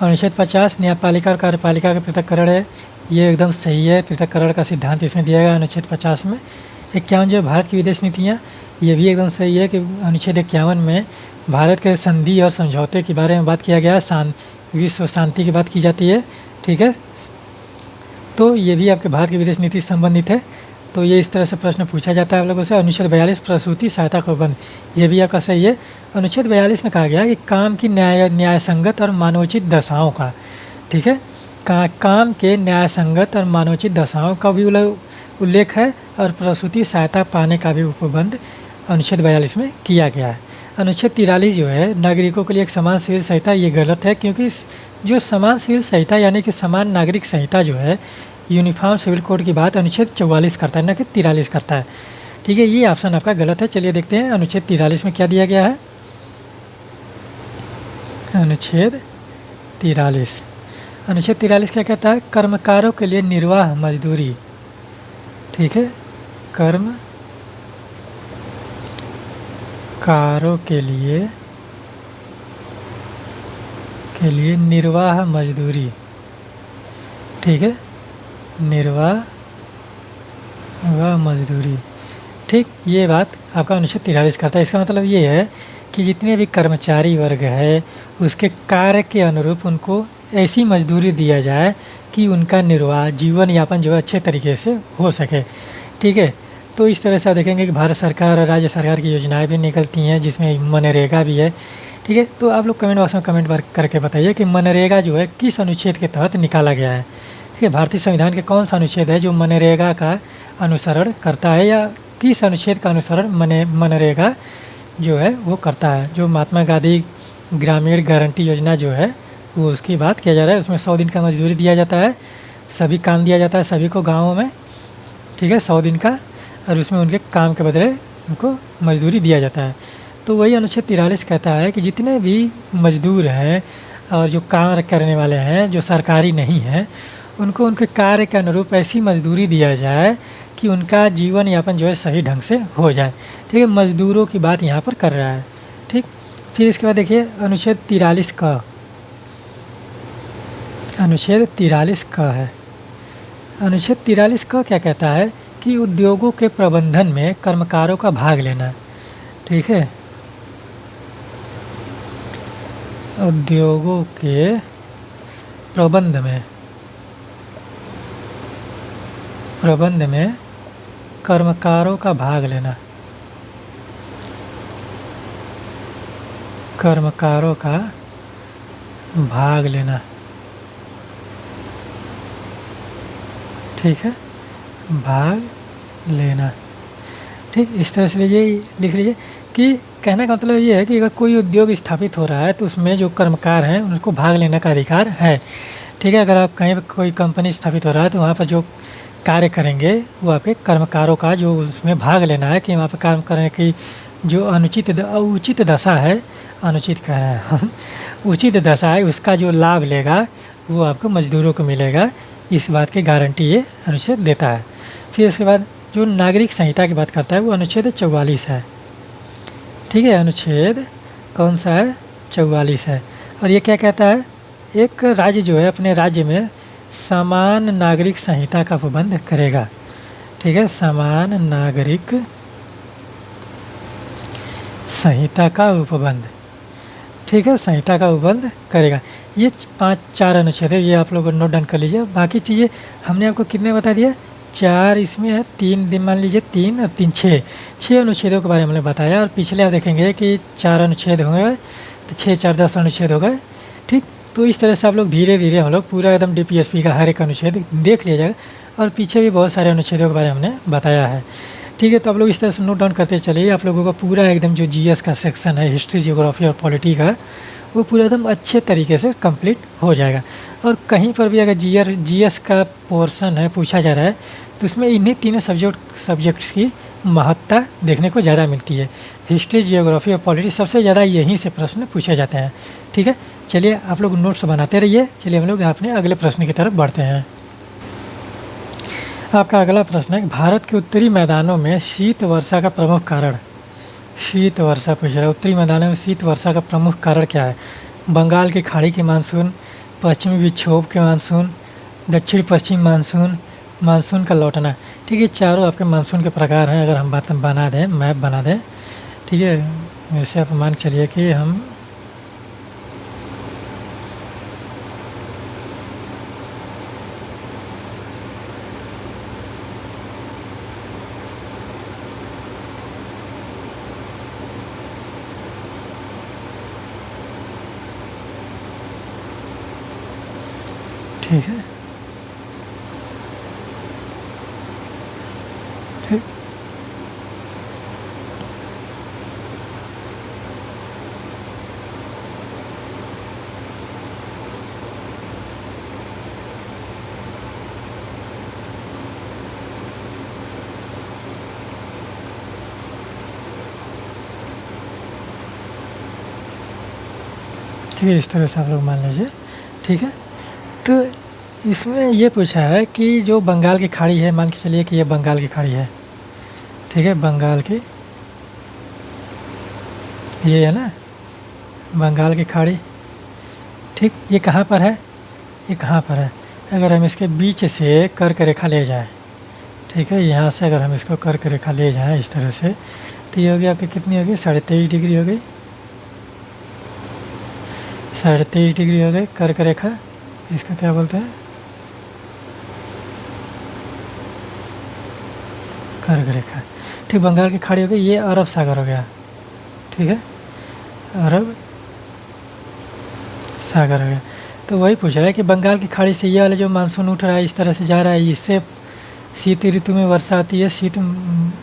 अनुच्छेद 50 न्यायपालिका और कार्यपालिका का पृथक्करण है, ये एकदम सही है, पृथक्करण का सिद्धांत इसमें दिया गया अनुच्छेद 50 में। 51 जो भारत की विदेश नीतियाँ, ये भी एकदम सही है कि अनुच्छेद 51 में भारत के संधि और समझौते के बारे में बात किया गया है, विश्व शांति की बात की जाती है। ठीक है, तो ये भी आपके भारत की विदेश नीति से संबंधित है, तो ये इस तरह से प्रश्न पूछा जाता है आप लोगों से। अनुच्छेद 42 प्रसूति सहायता का बंद, ये भी आपका सही है। अनुच्छेद 42 में कहा गया कि काम की न्याय संगत और मानवोचित दशाओं का, ठीक है, काम के न्याय संगत और मानवोचित दशाओं का भी उल्लेख है, और प्रसूति सहायता पाने का भी उपबंध अनुच्छेद 42 में किया गया है। अनुच्छेद 43 जो है नागरिकों के लिए एक समान सिविल संहिता, ये गलत है, क्योंकि जो समान सिविल संहिता यानी कि समान नागरिक संहिता जो है यूनिफॉर्म सिविल कोड की बात अनुच्छेद 44 करता है, ना कि 43 करता है। ठीक है, ये ऑप्शन आपका गलत है। चलिए देखते हैं अनुच्छेद 43 में क्या दिया गया है। अनुच्छेद 43 क्या कहता है, कर्मकारों के लिए निर्वाह मजदूरी। ठीक है, कर्मकारों के लिए निर्वाह मजदूरी। ठीक है, निर्वाह मजदूरी। ठीक, ये बात आपका अनुच्छेद 43 करता है। इसका मतलब ये है कि जितने भी कर्मचारी वर्ग है उसके कार्य के अनुरूप उनको ऐसी मजदूरी दिया जाए कि उनका निर्वाह जीवन यापन जो है अच्छे तरीके से हो सके। ठीक है, तो इस तरह से आप देखेंगे कि भारत सरकार और राज्य सरकार की योजनाएं भी निकलती हैं, जिसमें मनरेगा भी है। ठीक है, तो आप लोग कमेंट बॉक्स में कमेंट करके बताइए कि मनरेगा जो है किस अनुच्छेद के तहत निकाला गया है। ठीक है, भारतीय संविधान के कौन सा अनुच्छेद है जो मनरेगा का अनुसरण करता है, या किस अनुच्छेद का अनुसरण मनरेगा जो है वो करता है। जो महात्मा गांधी ग्रामीण गारंटी योजना जो है वो उसकी बात किया जा रहा है। उसमें 100 दिन का मजदूरी दिया जाता है, सभी काम दिया जाता है सभी को गाँवों में। ठीक है, 100 दिन का, और उसमें उनके काम के बदले उनको मजदूरी दिया जाता है। तो वही अनुच्छेद 43 कहता है कि जितने भी मजदूर हैं और जो कार्य करने वाले हैं जो सरकारी नहीं हैं, उनको उनके कार्य के अनुरूप ऐसी मजदूरी दिया जाए कि उनका जीवन यापन जो है सही ढंग से हो जाए। ठीक है, मज़दूरों की बात यहाँ पर कर रहा है। ठीक, फिर इसके बाद देखिए अनुच्छेद 43 का, अनुच्छेद 43 का है। अनुच्छेद 43 का क्या कहता है कि उद्योगों के प्रबंधन में कर्मकारों का भाग लेना। ठीक है, उद्योगों के प्रबंध में कर्मकारों का भाग लेना, कर्मकारों का भाग लेना। ठीक है, भाग लेना। ठीक, इस तरह से लीजिए, लिख लीजिए कि कहने का मतलब ये है कि अगर कोई उद्योग स्थापित हो रहा है तो उसमें जो कर्मकार हैं उनको भाग लेने का अधिकार है। ठीक है, अगर आप कहीं पर कोई कंपनी स्थापित हो रहा है तो वहाँ पर जो कार्य करेंगे वो आपके कर्मकारों का जो उसमें भाग लेना है, कि वहाँ पर काम करने की जो उचित दशा है, अनुचित कह रहे हैं हम, उचित दशा है, उसका जो लाभ लेगा वो आपको मज़दूरों को मिलेगा। इस बात की गारंटी ये अनुच्छेद देता है। फिर उसके बाद जो नागरिक संहिता की बात करता है वो अनुच्छेद 44 है। ठीक है, अनुच्छेद कौन सा है? 44 है। और ये क्या कहता है? एक राज्य जो है अपने राज्य में समान नागरिक संहिता का उपबंध करेगा। ठीक है, समान नागरिक संहिता का उपबंध, ठीक है, संहिता का उपबंध करेगा। ये 5-4 अनुच्छेद है, ये आप लोग नोट डाउन कर लीजिए। बाकी चीज़ें हमने आपको कितने बता दिया? 4 इसमें है, 3 दिन मान लीजिए, 3 और 3 6 अनुच्छेदों के बारे में हमने बताया। और पिछले आप देखेंगे कि 4 अनुच्छेद होंगे तो 6 4 10 अनुच्छेद हो गए। ठीक, तो इस तरह से आप लोग धीरे धीरे हम लोग पूरा एकदम DPSP का हर एक अनुच्छेद देख लिया जाएगा। और पीछे भी बहुत सारे अनुच्छेदों के बारे में हमने बताया है। ठीक है, तो आप लोग इस तरह से नोट डाउन करते चलिए। आप लोगों का पूरा एकदम जो GS का सेक्शन है, हिस्ट्री, जियोग्राफी और पॉलिटी का, वो पूरा एकदम अच्छे तरीके से कंप्लीट हो जाएगा। और कहीं पर भी अगर GS का पोर्शन है पूछा जा रहा है तो उसमें इन्हीं तीनों सब्जेक्ट्स की महत्ता देखने को ज़्यादा मिलती है। हिस्ट्री, जियोग्राफी और पॉलिटी सबसे ज़्यादा यहीं से प्रश्न पूछे जाते हैं। ठीक है, चलिए आप लोग नोट्स बनाते रहिए। चलिए हम लोग अपने अगले प्रश्न की तरफ बढ़ते हैं। आपका अगला प्रश्न है, भारत के उत्तरी मैदानों में शीत वर्षा का प्रमुख कारण। शीत वर्षा पूछ रहा है, उत्तरी मैदानों में शीत वर्षा का प्रमुख कारण क्या है? बंगाल की खाड़ी की मानसून, पश्चिमी विक्षोभ के मानसून, दक्षिण पश्चिम मानसून, मानसून का लौटना। ठीक है, चारों आपके मानसून के प्रकार हैं। अगर हम बात बना दें, मैप बना दें, ठीक है, वैसे आप मान चलिए कि हम ठीक है, ठीक, ठीक है, इस तरह से आप लोग मान लीजिए। ठीक है, तो इसमें ये पूछा है कि जो बंगाल की खाड़ी है, मान के चलिए कि ये बंगाल की खाड़ी है। ठीक है, बंगाल की, ये है ना बंगाल की खाड़ी। ठीक, ये कहाँ पर है? ये कहाँ पर है? अगर हम इसके बीच से कर्क रेखा ले जाएं, ठीक है, यहाँ से अगर हम इसको कर्क रेखा ले जाएं इस तरह से, तो ये होगी आपकी कितनी होगी? 23.5 डिग्री हो गई। 23.5 डिग्री हो गई कर्क रेखा। इसका क्या बोलते हैं? कर्क रेखा। ठीक, बंगाल की खाड़ी हो गई, ये अरब सागर हो गया। ठीक है, अरब सागर हो गया। तो वही पूछ रहा है कि बंगाल की खाड़ी से ये वाला जो मानसून उठ रहा है, इस तरह से जा रहा है, इससे शीत ऋतु में वर्षा आती है।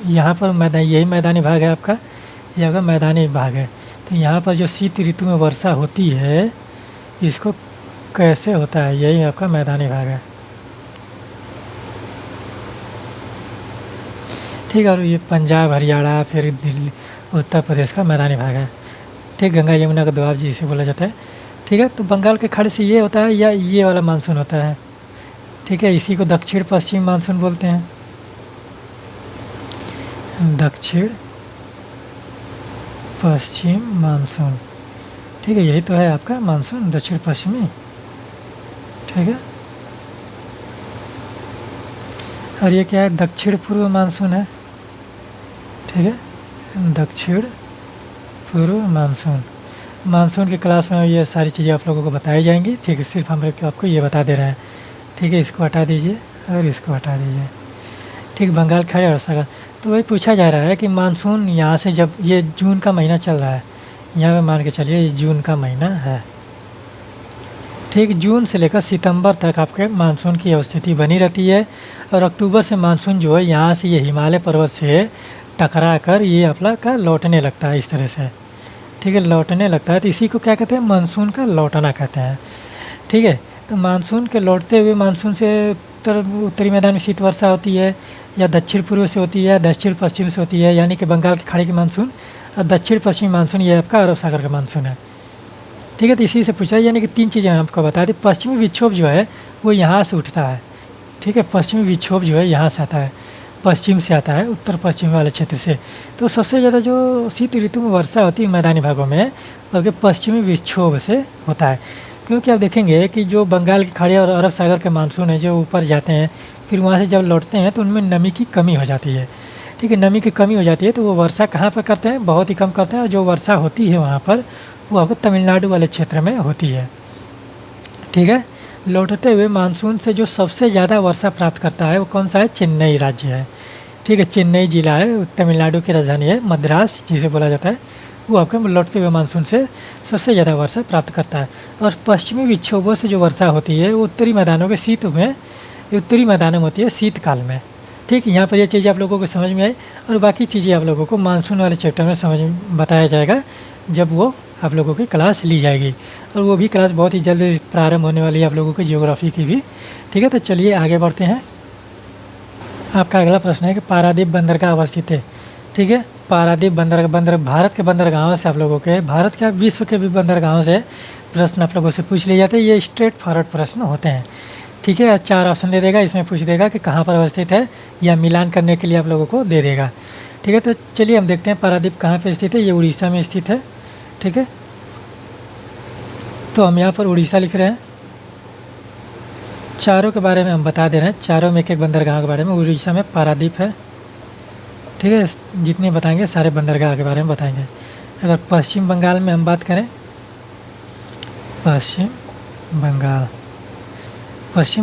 यहाँ पर मैदान, यही मैदानी भाग है आपका, ये आपका मैदानी भाग है। तो यहाँ पर जो शीत ऋतु में वर्षा होती है, इसको कैसे होता है, यही आपका मैदानी भाग है। ठीक है, और ये पंजाब, हरियाणा, फिर दिल्ली, उत्तर प्रदेश का मैदानी भाग है। ठीक, गंगा यमुना का दोआब जी इसे बोला जाता है। ठीक है, तो बंगाल के खाड़ी से ये होता है या ये वाला मानसून होता है। ठीक है, इसी को दक्षिण पश्चिम मानसून बोलते हैं। दक्षिण पश्चिम मानसून। ठीक है, यही तो है आपका मानसून, दक्षिण पश्चिमी। ठीक है, और ये क्या है, दक्षिण पूर्व मानसून है। ठीक है, दक्षिण पूर्व मानसून। मानसून की क्लास में ये सारी चीज़ें आप लोगों को बताई जाएंगी। ठीक है, सिर्फ हम लोग आपको ये बता दे रहे हैं। ठीक है, इसको हटा दीजिए और इसको हटा दीजिए। ठीक, बंगाल खाड़ी और सागर। तो वही पूछा जा रहा है कि मानसून यहाँ से, जब ये जून का महीना चल रहा है, यहाँ पे मान के चलिए ये जून का महीना है। ठीक, जून से लेकर सितंबर तक आपके मानसून की अवस्थिति बनी रहती है, और अक्टूबर से मानसून जो है यहाँ से ये हिमालय पर्वत से टकरा कर ये अपना का लौटने लगता है, इस तरह से। ठीक है, लौटने लगता है, तो इसी को क्या कहते हैं, मानसून का लौटना कहते हैं। ठीक है, तो मानसून के लौटते हुए, मानसून से उत्तरी मैदान में शीत वर्षा होती है, या दक्षिण पूर्व से होती है, दक्षिण पश्चिम से होती है, यानी कि बंगाल की खाड़ी की मानसून, और दक्षिण पश्चिमी मानसून ये आपका अरब सागर का मानसून है। ठीक है, तो इसी से पूछा है, यानी कि तीन चीज़ें आपको बता दें। पश्चिमी विक्षोभ जो है वो यहाँ से उठता है। ठीक है, पश्चिमी विक्षोभ जो है यहाँ से आता है, पश्चिम से आता है, उत्तर पश्चिम वाले क्षेत्र से। तो सबसे ज़्यादा जो शीत ऋतु में वर्षा होती है मैदानी भागों में, बल्कि पश्चिमी विक्षोभ से होता है। क्योंकि आप देखेंगे कि जो बंगाल की खाड़ी और अरब सागर के मानसून है, जो ऊपर जाते हैं, फिर वहाँ से जब लौटते हैं तो उनमें नमी की कमी हो जाती है। ठीक है, नमी की कमी हो जाती है, तो वो वर्षा कहाँ पर करते हैं, बहुत ही कम करते हैं, और जो वर्षा होती है वहाँ पर, वो आपको तमिलनाडु वाले क्षेत्र में होती है। ठीक है, लौटते हुए मानसून से जो सबसे ज़्यादा वर्षा प्राप्त करता है वो कौन सा है, चेन्नई राज्य है। ठीक है, चेन्नई जिला है, तमिलनाडु की राजधानी है, मद्रास जिसे बोला जाता है, वो आपके लौटते हुए मानसून से सबसे ज़्यादा वर्षा प्राप्त करता है। और पश्चिमी विक्षोभों से जो वर्षा होती है वो उत्तरी मैदानों के शीत में, उत्तरी मैदानों में होती है शीतकाल में। ठीक, यहाँ पर ये चीज़ें आप लोगों को समझ में आई, और बाकी चीज़ें आप लोगों को मानसून वाले चैप्टर में समझ बताया जाएगा, जब वो आप लोगों की क्लास ली जाएगी, और वो भी क्लास बहुत ही जल्द प्रारंभ होने वाली है आप लोगों की ज्योग्राफी की भी। ठीक है, तो चलिए आगे बढ़ते हैं। आपका अगला प्रश्न है कि पारादीप बंदरगाह अवस्थित है। ठीक है, पारादीप बंदर भारत के बंदरगाहों से आप लोगों के, भारत के विश्व के भी बंदरगाहों से प्रश्न आप लोगों से पूछ लिए जाते हैं। ये स्ट्रेट फॉरवर्ड प्रश्न होते हैं। ठीक है, 4 ऑप्शन दे देगा, इसमें पूछ देगा कि कहाँ पर अवस्थित है, या मिलान करने के लिए आप लोगों को दे देगा। ठीक है, तो चलिए हम देखते हैं पारादीप कहाँ पर स्थित है। ये उड़ीसा में स्थित है। ठीक है, तो हम यहाँ पर उड़ीसा लिख रहे हैं। चारों के बारे में हम बता दे रहे हैं, चारों में एक एक बंदरगाह के बारे में। उड़ीसा में पारादीप है। ठीक है, जितने बताएंगे सारे बंदरगाह के बारे में बताएंगे। अगर पश्चिम बंगाल में हम बात करें, पश्चिम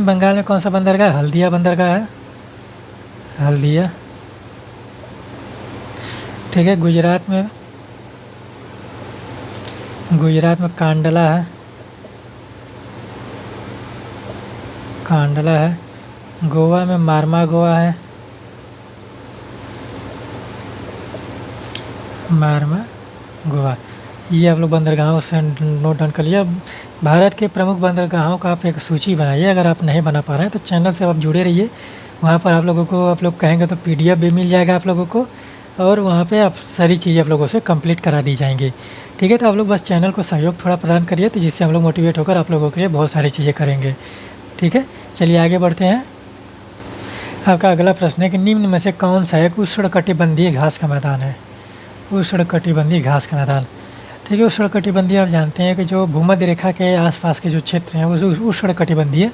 बंगाल में कौन सा बंदरगाह, हल्दिया बंदरगाह है, हल्दिया। ठीक है, गुजरात में कांडला है, गोवा में मार्मा गोवा है, ये आप लोग बंदरगाहों से नोट डाउन कर लिया। भारत के प्रमुख बंदरगाहों का आप एक सूची बनाइए। अगर आप नहीं बना पा रहे हैं तो चैनल से आप जुड़े रहिए, वहाँ पर आप लोगों को, आप लोग कहेंगे तो PDF भी मिल जाएगा आप लोगों को, और वहाँ पे आप सारी चीज़ें आप लोगों से कंप्लीट करा दी जाएंगी। ठीक है, तो आप लोग बस चैनल को सहयोग थोड़ा प्रदान करिए, तो जिससे हम लोग मोटिवेट होकर आप लोगों के लिए बहुत सारी चीज़ें करेंगे। ठीक है, चलिए आगे बढ़ते हैं। आपका अगला प्रश्न है कि निम्न में से कौन सा एक उष्णकटिबंधीय घास का मैदान है। उष्णकटिबंधीय घास का मैदान। ठीक है, उष्णकटिबंधीय आप जानते हैं कि जो भूमध्य रेखा के आसपास के जो क्षेत्र हैं वो उष्णकटिबंधीय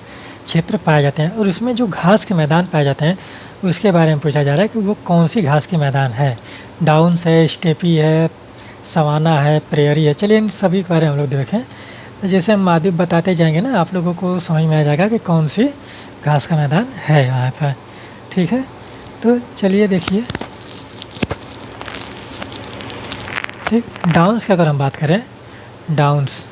क्षेत्र पाए जाते हैं, और उसमें जो घास के मैदान पाए जाते हैं उसके बारे में पूछा जा रहा है कि वो कौन सी घास के मैदान है। डाउन्स है, स्टेपी है, सवाना है, प्रेयरी है। चलिए इन सभी के बारे में हम लोग देखें। तो जैसे हम माध्यम बताते जाएंगे ना, आप लोगों को समझ में आ जाएगा कि कौन सी घास का मैदान है यहाँ पर। ठीक है, तो चलिए देखिए, ठीक, डाउन्स की अगर हम बात करें, डाउन्स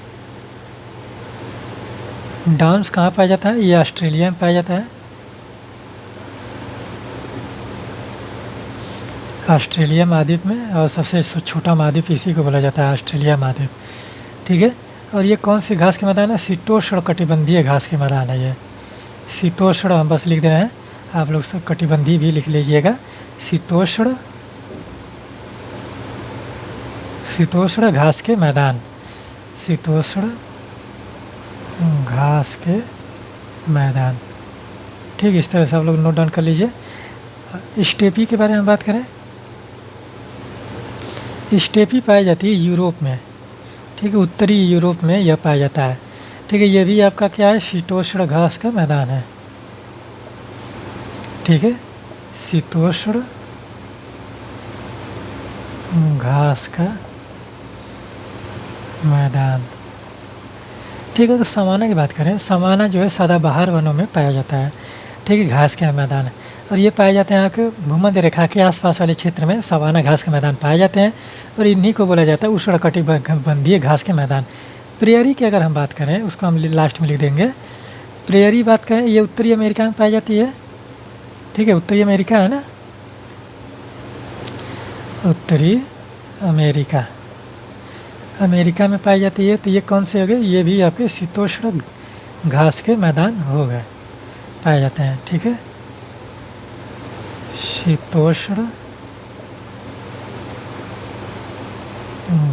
डाउन्स कहाँ पाया जाता है? ये ऑस्ट्रेलिया में पाया जाता है। ऑस्ट्रेलिया महाद्वीप में, और सबसे छोटा महाद्वीप इसी को बोला जाता है, ऑस्ट्रेलिया महाद्वीप। ठीक है, और ये कौन सी घास के मैदान है? शीतोष्ण कटिबंधीय घास के मैदान है ये। शीतोष्ण हम बस लिख दे रहे हैं, आप लोग सब कटिबंधी भी लिख लीजिएगा। शीतोष्ण घास के मैदान, शीतोष्ण घास के मैदान। ठीक, इस तरह से आप लोग नोट डाउन कर लीजिए। स्टेपी के बारे में बात करें, स्टेपी पाई जाती है यूरोप में। ठीक है, उत्तरी यूरोप में यह पाया जाता है। ठीक है, ये भी आपका क्या है? शीतोष्ण घास का मैदान है। ठीक है, शीतोष्ण घास का मैदान। ठीक है, तो सवाना की बात करें, सवाना जो है सदाबहार वनों में पाया जाता है। ठीक है, घास के मैदान है, और ये पाए जाते हैं यहाँ के भूमध्य रेखा के आसपास वाले क्षेत्र में सवाना घास के मैदान पाए जाते हैं, और इन्हीं को बोला जाता है उष्णकटिबंधीय घास के मैदान। प्रेयरी की अगर हम बात करें, उसको हम लास्ट में लिख देंगे। प्रेयरी बात करें, ये उत्तरी अमेरिका में पाई जाती है। ठीक है, उत्तरी अमेरिका है ना, उत्तरी अमेरिका में पाई जाती है। तो ये कौन से हो गए? ये भी आपके शीतोष्ण घास के मैदान हो गए, पाए जाते हैं। ठीक है, शीतोष्ण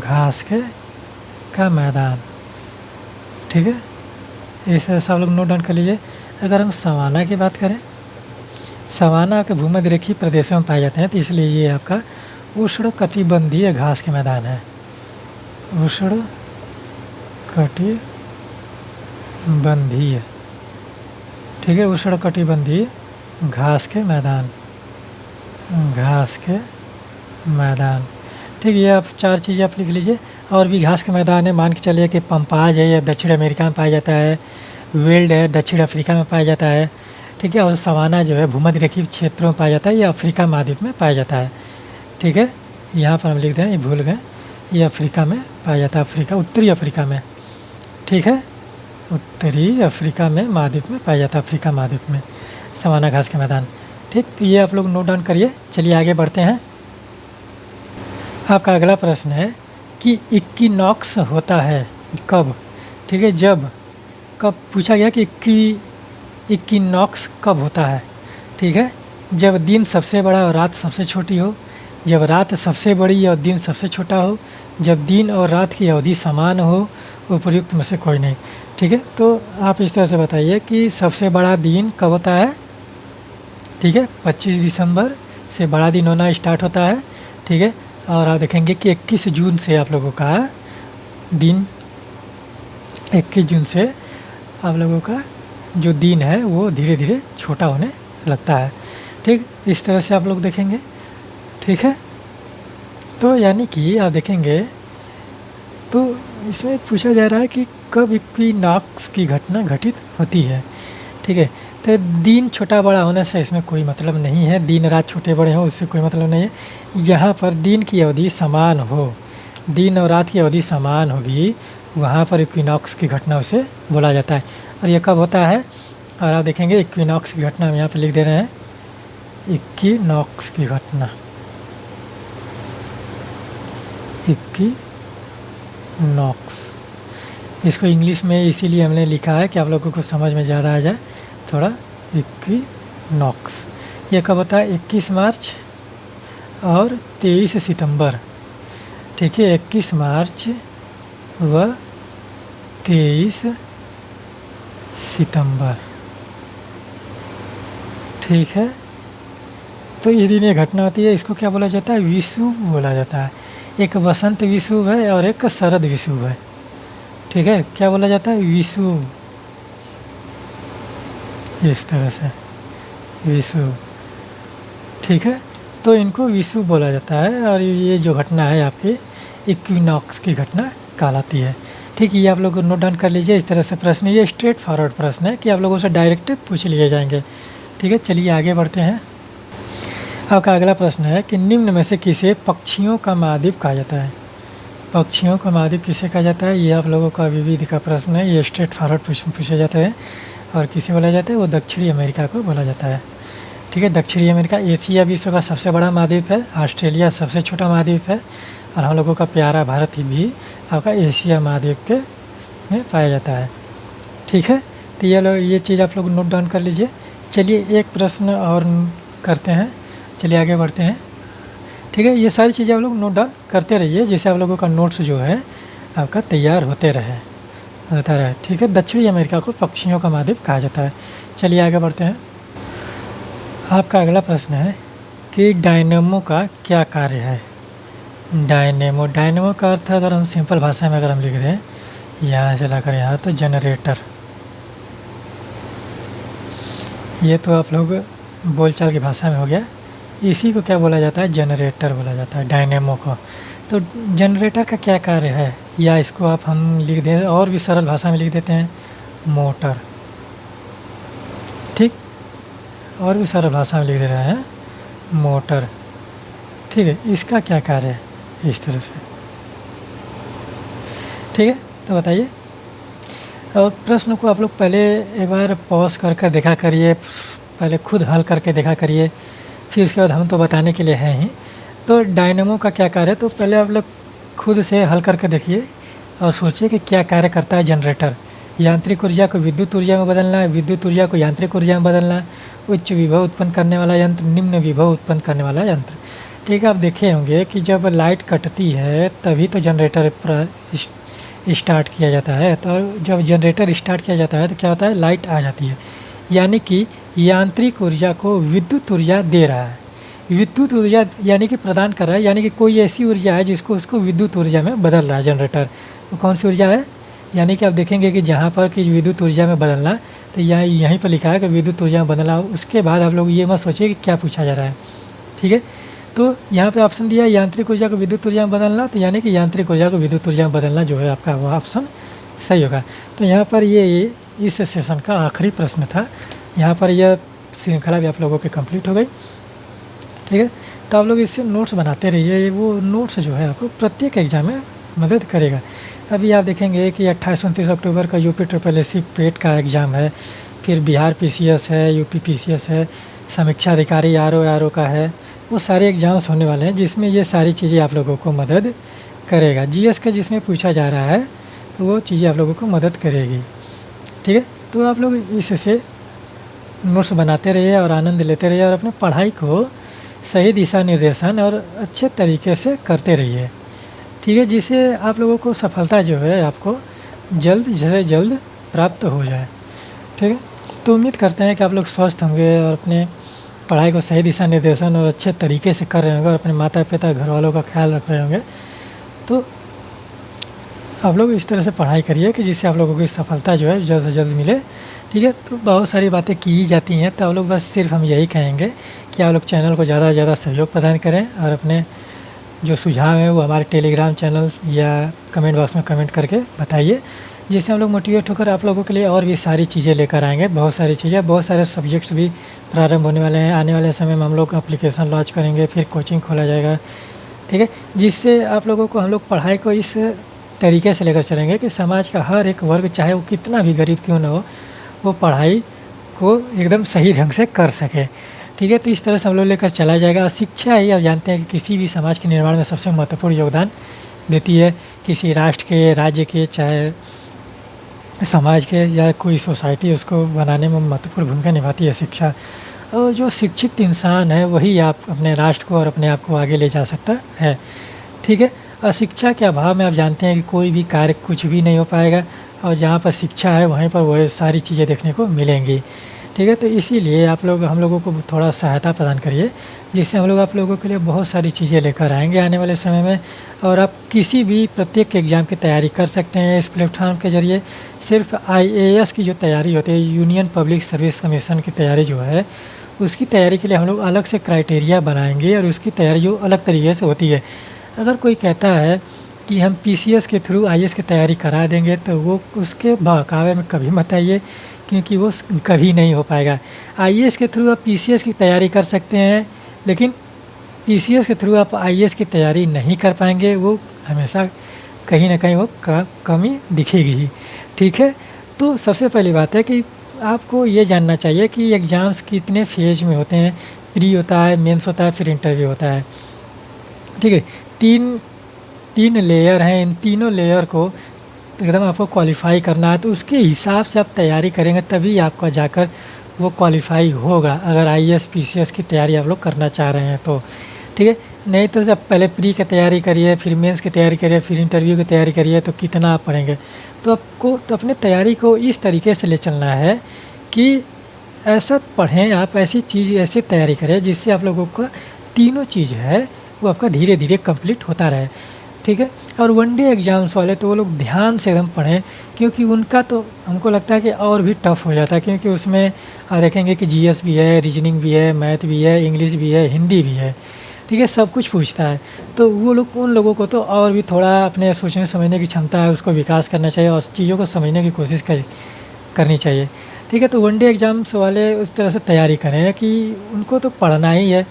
घास का मैदान। ठीक है, इस तरह से आप लोग नोट डाउन कर लीजिए। अगर हम सवाना की बात करें, सवाना के भूमध्य रेखीय प्रदेशों में पाए जाते हैं, तो इसलिए ये आपका उष्णकटिबंधीय घास के मैदान है। उष्णकटिबंधीय, ठीक है, उष्णकटिबंधीय घास के मैदान। ठीक है, ये आप 4 चीज़ें आप लिख लीजिए। और भी घास के मैदान है, मान के चलिए कि पंपाज है, यह दक्षिण अमेरिका में पाया जाता है। वेल्ड है, दक्षिण अफ्रीका में पाया जाता है। ठीक है, और सवाना जो है भूमध्य रेखीय क्षेत्रों में पाया जाता है, ये अफ्रीका महाद्वीप में पाया जाता है। ठीक है, यहाँ पर हम लिख दें, ये भूल गए, ये अफ्रीका में पाया जाता है, अफ्रीका, उत्तरी अफ्रीका में। ठीक है, उत्तरी अफ्रीका में महाद्वीप में पाया जाता है, अफ्रीका महाद्वीप में सवाना घास के मैदान। ठीक, तो ये आप लोग नोट डाउन करिए। चलिए आगे बढ़ते हैं। आपका अगला प्रश्न है कि इक्विनॉक्स होता है कब? ठीक है, कब पूछा गया कि इक्विनॉक्स कब होता है? ठीक है, जब दिन सबसे बड़ा और रात सबसे छोटी हो, जब रात सबसे बड़ी और दिन सबसे छोटा हो, जब दिन और रात की अवधि समान हो, उपयुक्त में से कोई नहीं। ठीक है, तो आप इस तरह से बताइए कि सबसे बड़ा दिन कब होता है? ठीक है, 25 दिसंबर से बड़ा दिन होना स्टार्ट होता है। ठीक है, और आप देखेंगे कि 21 जून से आप लोगों का दिन, 21 जून से आप लोगों का जो दिन है वो धीरे धीरे छोटा होने लगता है। ठीक, इस तरह से आप लोग देखेंगे। ठीक है, तो यानी कि आप देखेंगे तो इसमें पूछा जा रहा है कि कब इक्विनॉक्स की घटना घटित होती है। ठीक है, तो दिन छोटा बड़ा होने से इसमें कोई मतलब नहीं है, दिन रात छोटे बड़े हों उससे कोई मतलब नहीं है। जहाँ पर दिन की अवधि समान हो, दिन और रात की अवधि समान होगी, वहाँ पर इक्विनॉक्स की घटना उसे बोला जाता है। और ये कब होता है? और आप देखेंगे इक्विनॉक्स की घटना हम यहाँ पर लिख दे रहे हैं, इक्विनॉक्स की घटना, इक्विनॉक्स। इसको इंग्लिश में इसीलिए हमने लिखा है कि आप लोगों को समझ में ज़्यादा आ जाए थोड़ा। इक्विनॉक्स ये कब होता है? 21 मार्च और 23 सितंबर। ठीक है, 21 मार्च व 23 सितंबर। ठीक है, तो इस दिन ये घटना होती है। इसको क्या बोला जाता है? विषुव बोला जाता है। एक वसंत विषुव है और एक शरद विषुव है। ठीक है, क्या बोला जाता है? विषुव, इस तरह से विषुव। ठीक है, तो इनको विषुव बोला जाता है, और ये जो घटना है आपकी इक्विनॉक्स की घटना कहलाती है। ठीक है, ये आप लोग नोट डाउन कर लीजिए। इस तरह से प्रश्न, ये स्ट्रेट फॉरवर्ड प्रश्न है कि आप लोगों से डायरेक्ट पूछ लिए जाएंगे। ठीक है, चलिए आगे बढ़ते हैं। आपका अगला प्रश्न है कि निम्न में से किसे पक्षियों का महाद्वीप कहा जाता है। पक्षियों का महाद्वीप किसे कहा जाता है, ये आप लोगों का विविध का प्रश्न है। ये स्ट्रेट फॉरवर्ड प्रश्न पूछे जाते हैं। और किसे बोला जाता है, वो दक्षिणी अमेरिका को बोला जाता है। ठीक है, दक्षिणी अमेरिका। एशिया विश्व का सबसे बड़ा महाद्वीप है। ऑस्ट्रेलिया सबसे छोटा महाद्वीप है। और हम लोगों का प्यारा भारत ही भी आपका एशिया महाद्वीप के में पाया जाता है। ठीक है, तो ये चीज़ आप लोग नोट डाउन कर लीजिए। चलिए एक प्रश्न और करते हैं, चलिए आगे बढ़ते हैं। ठीक है, ये सारी चीज़ें आप लोग नोट डाउन करते रहिए, जिससे आप लोगों का नोट्स जो है आपका तैयार होता रहे। ठीक है, दक्षिणी अमेरिका को पक्षियों का महाद्वीप कहा जाता है। चलिए आगे बढ़ते हैं। आपका अगला प्रश्न है कि डायनेमो का क्या कार्य है। डायनेमो का अर्थ अगर हम सिंपल भाषा में अगर हम लिख दें, यहाँ से लाकर यहाँ, तो जनरेटर। ये तो आप लोग बोलचाल की भाषा में हो गया। इसी को क्या बोला जाता है, जनरेटर बोला जाता है, डायनेमो को। तो जनरेटर का क्या कार्य है, या इसको आप हम लिख दें और भी सरल भाषा में लिख देते हैं, मोटर। ठीक, और भी सरल भाषा में लिख दे रहे हैं, मोटर। ठीक है, इसका क्या कार्य है, इस तरह से। ठीक है, तो बताइए। और प्रश्न को आप लोग पहले एक बार पॉज कर देखा करिए, पहले खुद हल करके देखा करिए, फिर उसके बाद हम तो बताने के लिए हैं ही। तो डायनेमो का क्या कार्य है, तो पहले आप लोग खुद से हल करके देखिए और सोचिए कि क्या कार्य करता है जनरेटर। यांत्रिक ऊर्जा को विद्युत ऊर्जा में बदलना, विद्युत ऊर्जा को यांत्रिक ऊर्जा में बदलना, उच्च विभव उत्पन्न करने वाला यंत्र, निम्न विभव उत्पन्न करने वाला यंत्र। ठीक है, आप देखे होंगे कि जब लाइट कटती है तभी तो जनरेटर स्टार्ट किया जाता है। तो जब जनरेटर स्टार्ट किया जाता है तो क्या होता है, लाइट आ जाती है, यानी कि यांत्रिक ऊर्जा को विद्युत ऊर्जा दे रहा है। विद्युत ऊर्जा यानी कि प्रदान कर रहा है, यानी कि कोई ऐसी ऊर्जा है जिसको उसको विद्युत ऊर्जा में बदल रहा है जनरेटर। तो कौन सी ऊर्जा है, यानी कि आप देखेंगे कि जहाँ पर कि विद्युत ऊर्जा में बदलना, तो यहीं पर लिखा है कि विद्युत ऊर्जा में बदलना। उसके बाद आप लोग ये मत सोचिए कि क्या पूछा जा रहा है। ठीक है, तो यहाँ पे ऑप्शन दिया है यांत्रिक ऊर्जा को विद्युत ऊर्जा में बदलना, तो यानी कि यांत्रिक ऊर्जा को विद्युत ऊर्जा में बदलना जो है आपका वो ऑप्शन सही होगा। तो यहाँ पर ये इस सेशन का आखिरी प्रश्न था। यहाँ पर यह श्रृंखला भी आप लोगों की कंप्लीट हो गई। ठीक है, तो आप लोग इससे नोट्स बनाते रहिए। वो नोट्स जो है आपको प्रत्येक एग्जाम में मदद करेगा। अभी आप देखेंगे कि 28-29 अक्टूबर का यूपी SSSC पेट का एग्ज़ाम है, फिर बिहार PCS है, यूपी PCS है, समीक्षा अधिकारी RO का है। वो सारे एग्ज़ाम्स होने वाले हैं जिसमें ये सारी चीज़ें आप लोगों को मदद करेगा। GS का जिसमें पूछा जा रहा है तो वो चीज़ें आप लोगों को मदद करेगी। ठीक है, तो आप लोग इससे नोट्स बनाते रहिए और आनंद लेते रहिए और अपने पढ़ाई को सही दिशा निर्देशन और अच्छे तरीके से करते रहिए। ठीक है, जिससे आप लोगों को सफलता जो है आपको जल्द से जल्द प्राप्त हो जाए। ठीक है, तो उम्मीद करते हैं कि आप लोग स्वस्थ होंगे और अपने पढ़ाई को सही दिशा निर्देशन और अच्छे तरीके से कर रहे होंगे और अपने माता पिता घर वालों का ख्याल रख रहे होंगे। तो आप लोग इस तरह से पढ़ाई करिए कि जिससे आप लोगों की सफलता जो है जल्द से जल्द मिले। ठीक है, तो बहुत सारी बातें की जाती हैं, तो आप लोग बस सिर्फ हम यही कहेंगे कि आप लोग चैनल को ज़्यादा से ज़्यादा सहयोग प्रदान करें और अपने जो सुझाव है वो हमारे टेलीग्राम चैनल या कमेंट बॉक्स में कमेंट करके बताइए, जिससे हम लोग मोटिवेट होकर आप लोगों के लिए और भी सारी चीज़ें लेकर आएंगे। बहुत सारी चीज़ें, बहुत सारे सब्जेक्ट्स भी प्रारंभ होने वाले हैं। आने वाले समय में हम लोग एप्लीकेशन लॉन्च करेंगे, फिर कोचिंग खोला जाएगा। ठीक है, जिससे आप लोगों को हम लोग पढ़ाई को इस तरीके से लेकर चलेंगे कि समाज का हर एक वर्ग, चाहे वो कितना भी गरीब क्यों ना हो, वो पढ़ाई को एकदम सही ढंग से कर सके। ठीक है, तो इस तरह से हम लोग लेकर चला जाएगा। और शिक्षा ही आप जानते हैं कि किसी भी समाज के निर्माण में सबसे महत्वपूर्ण योगदान देती है। किसी राष्ट्र के, राज्य के, चाहे समाज के या कोई सोसाइटी, उसको बनाने में महत्वपूर्ण भूमिका निभाती है शिक्षा। और जो शिक्षित इंसान है वही आप अपने राष्ट्र को और अपने आप को आगे ले जा सकता है। ठीक है, और शिक्षा के अभाव में आप जानते हैं कि कोई भी कार्य कुछ भी नहीं हो पाएगा, और जहाँ पर शिक्षा है वहीं पर वह सारी चीज़ें देखने को मिलेंगी। ठीक है, तो इसीलिए आप लोग हम लोगों को थोड़ा सहायता प्रदान करिए, जिससे हम लोग आप लोगों के लिए बहुत सारी चीज़ें लेकर आएंगे आने वाले समय में। और आप किसी भी प्रत्येक एग्ज़ाम की तैयारी कर सकते हैं इस प्लेटफॉर्म के ज़रिए। सिर्फ IAS की जो तैयारी होती है, यूनियन पब्लिक सर्विस कमीशन की तैयारी जो है, उसकी तैयारी के लिए हम लोग अलग से क्राइटेरिया बनाएंगे और उसकी तैयारी जो अलग तरीके से होती है। अगर कोई कहता है कि हम PCS के थ्रू IAS की तैयारी करा देंगे, तो वो उसके बहकावे में कभी मत आइए, क्योंकि वो कभी नहीं हो पाएगा। IAS के थ्रू आप PCS की तैयारी कर सकते हैं, लेकिन पीसीएस के थ्रू आप आईएएस की तैयारी नहीं कर पाएंगे, वो हमेशा कहीं ना कहीं वो कमी दिखेगी ही। ठीक है, तो सबसे पहली बात है कि आपको ये जानना चाहिए कि एग्ज़ाम्स कितने फेज में होते हैं। प्री होता है, मेंस होता है, फिर इंटरव्यू होता है। ठीक है, तीन तीन लेयर हैं, इन तीनों लेयर को एकदम आपको क्वालिफाई करना है, तो उसके हिसाब से आप तैयारी करेंगे तभी आपका जाकर वो क्वालिफाई होगा, अगर आईएएस पीसीएस की तैयारी आप लोग करना चाह रहे हैं तो। ठीक है, नहीं तो जब पहले प्री की तैयारी करिए, फिर मेंस की तैयारी करिए, फिर इंटरव्यू की तैयारी करिए, तो कितना आप पढ़ेंगे। तो आपको तो अपने तैयारी को इस तरीके से ले चलना है कि ऐसा पढ़ें आप, ऐसी चीज़ ऐसी तैयारी करें जिससे आप लोगों का तीनों चीज़ है वो आपका धीरे धीरे कंप्लीट होता रहे। ठीक है, और वनडे एग्ज़ाम्स वाले तो वो लोग ध्यान से एकदम पढ़ें, क्योंकि उनका तो हमको लगता है कि और भी टफ हो जाता है, क्योंकि उसमें देखेंगे कि जीएस भी है, रीजनिंग भी है, मैथ भी है, इंग्लिश भी है, हिंदी भी है। ठीक है, सब कुछ पूछता है, तो वो लोग उन लोगों को तो और भी थोड़ा अपने सोचने समझने की क्षमता है उसको विकास करना चाहिए और चीज़ों को समझने की कोशिश करनी चाहिए। ठीक है, तो वनडे एग्ज़ाम्स वाले उस तरह से तैयारी करें कि उनको तो पढ़ना ही है।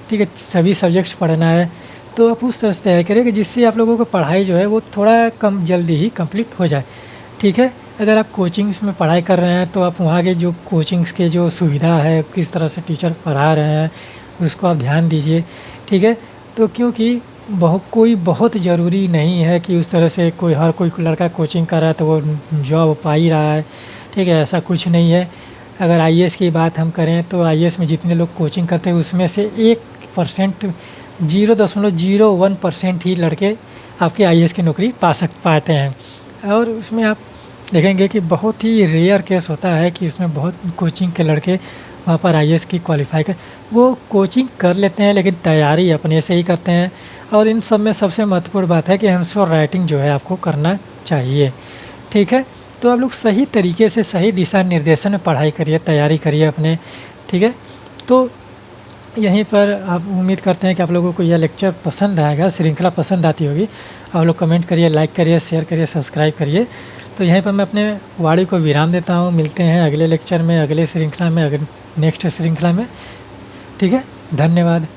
ठीक है, सभी सब्जेक्ट्स पढ़ना है, तो आप उस तरह से तैयारी करें कि जिससे आप लोगों को पढ़ाई जो है वो थोड़ा कम जल्दी ही कंप्लीट हो जाए। ठीक है, अगर आप कोचिंग्स में पढ़ाई कर रहे हैं तो आप वहाँ के जो कोचिंग्स के जो सुविधा है, किस तरह से टीचर पढ़ा रहे हैं, उसको आप ध्यान दीजिए। ठीक है, तो क्योंकि कोई बहुत ज़रूरी नहीं है कि उस तरह से हर कोई लड़का कोचिंग कर रहा है तो वो जॉब पा ही रहा है। ठीक है, ऐसा कुछ नहीं है। अगर आईएएस की बात हम करें तो आईएएस में जितने लोग कोचिंग करते हैं उसमें से 1%, 0.01% ही लड़के आपके आईएएस की नौकरी पाते हैं। और उसमें आप देखेंगे कि बहुत ही रेयर केस होता है कि उसमें बहुत कोचिंग के लड़के वहाँ पर आईएएस की क्वालिफाई कर, वो कोचिंग कर लेते हैं लेकिन तैयारी अपने से ही करते हैं। और इन सब में सबसे महत्वपूर्ण बात है कि आंसर राइटिंग जो है आपको करना चाहिए। ठीक है, तो आप लोग सही तरीके से सही दिशा निर्देशन में पढ़ाई करिए, तैयारी करिए अपने। ठीक है, तो यहीं पर आप उम्मीद करते हैं कि आप लोगों को यह लेक्चर पसंद आएगा, श्रृंखला पसंद आती होगी। आप लोग कमेंट करिए, लाइक करिए, शेयर करिए, सब्सक्राइब करिए। तो यहीं पर मैं अपने वाणी को विराम देता हूँ। मिलते हैं अगले लेक्चर में, अगले श्रृंखला में, नेक्स्ट श्रृंखला में। ठीक है, धन्यवाद।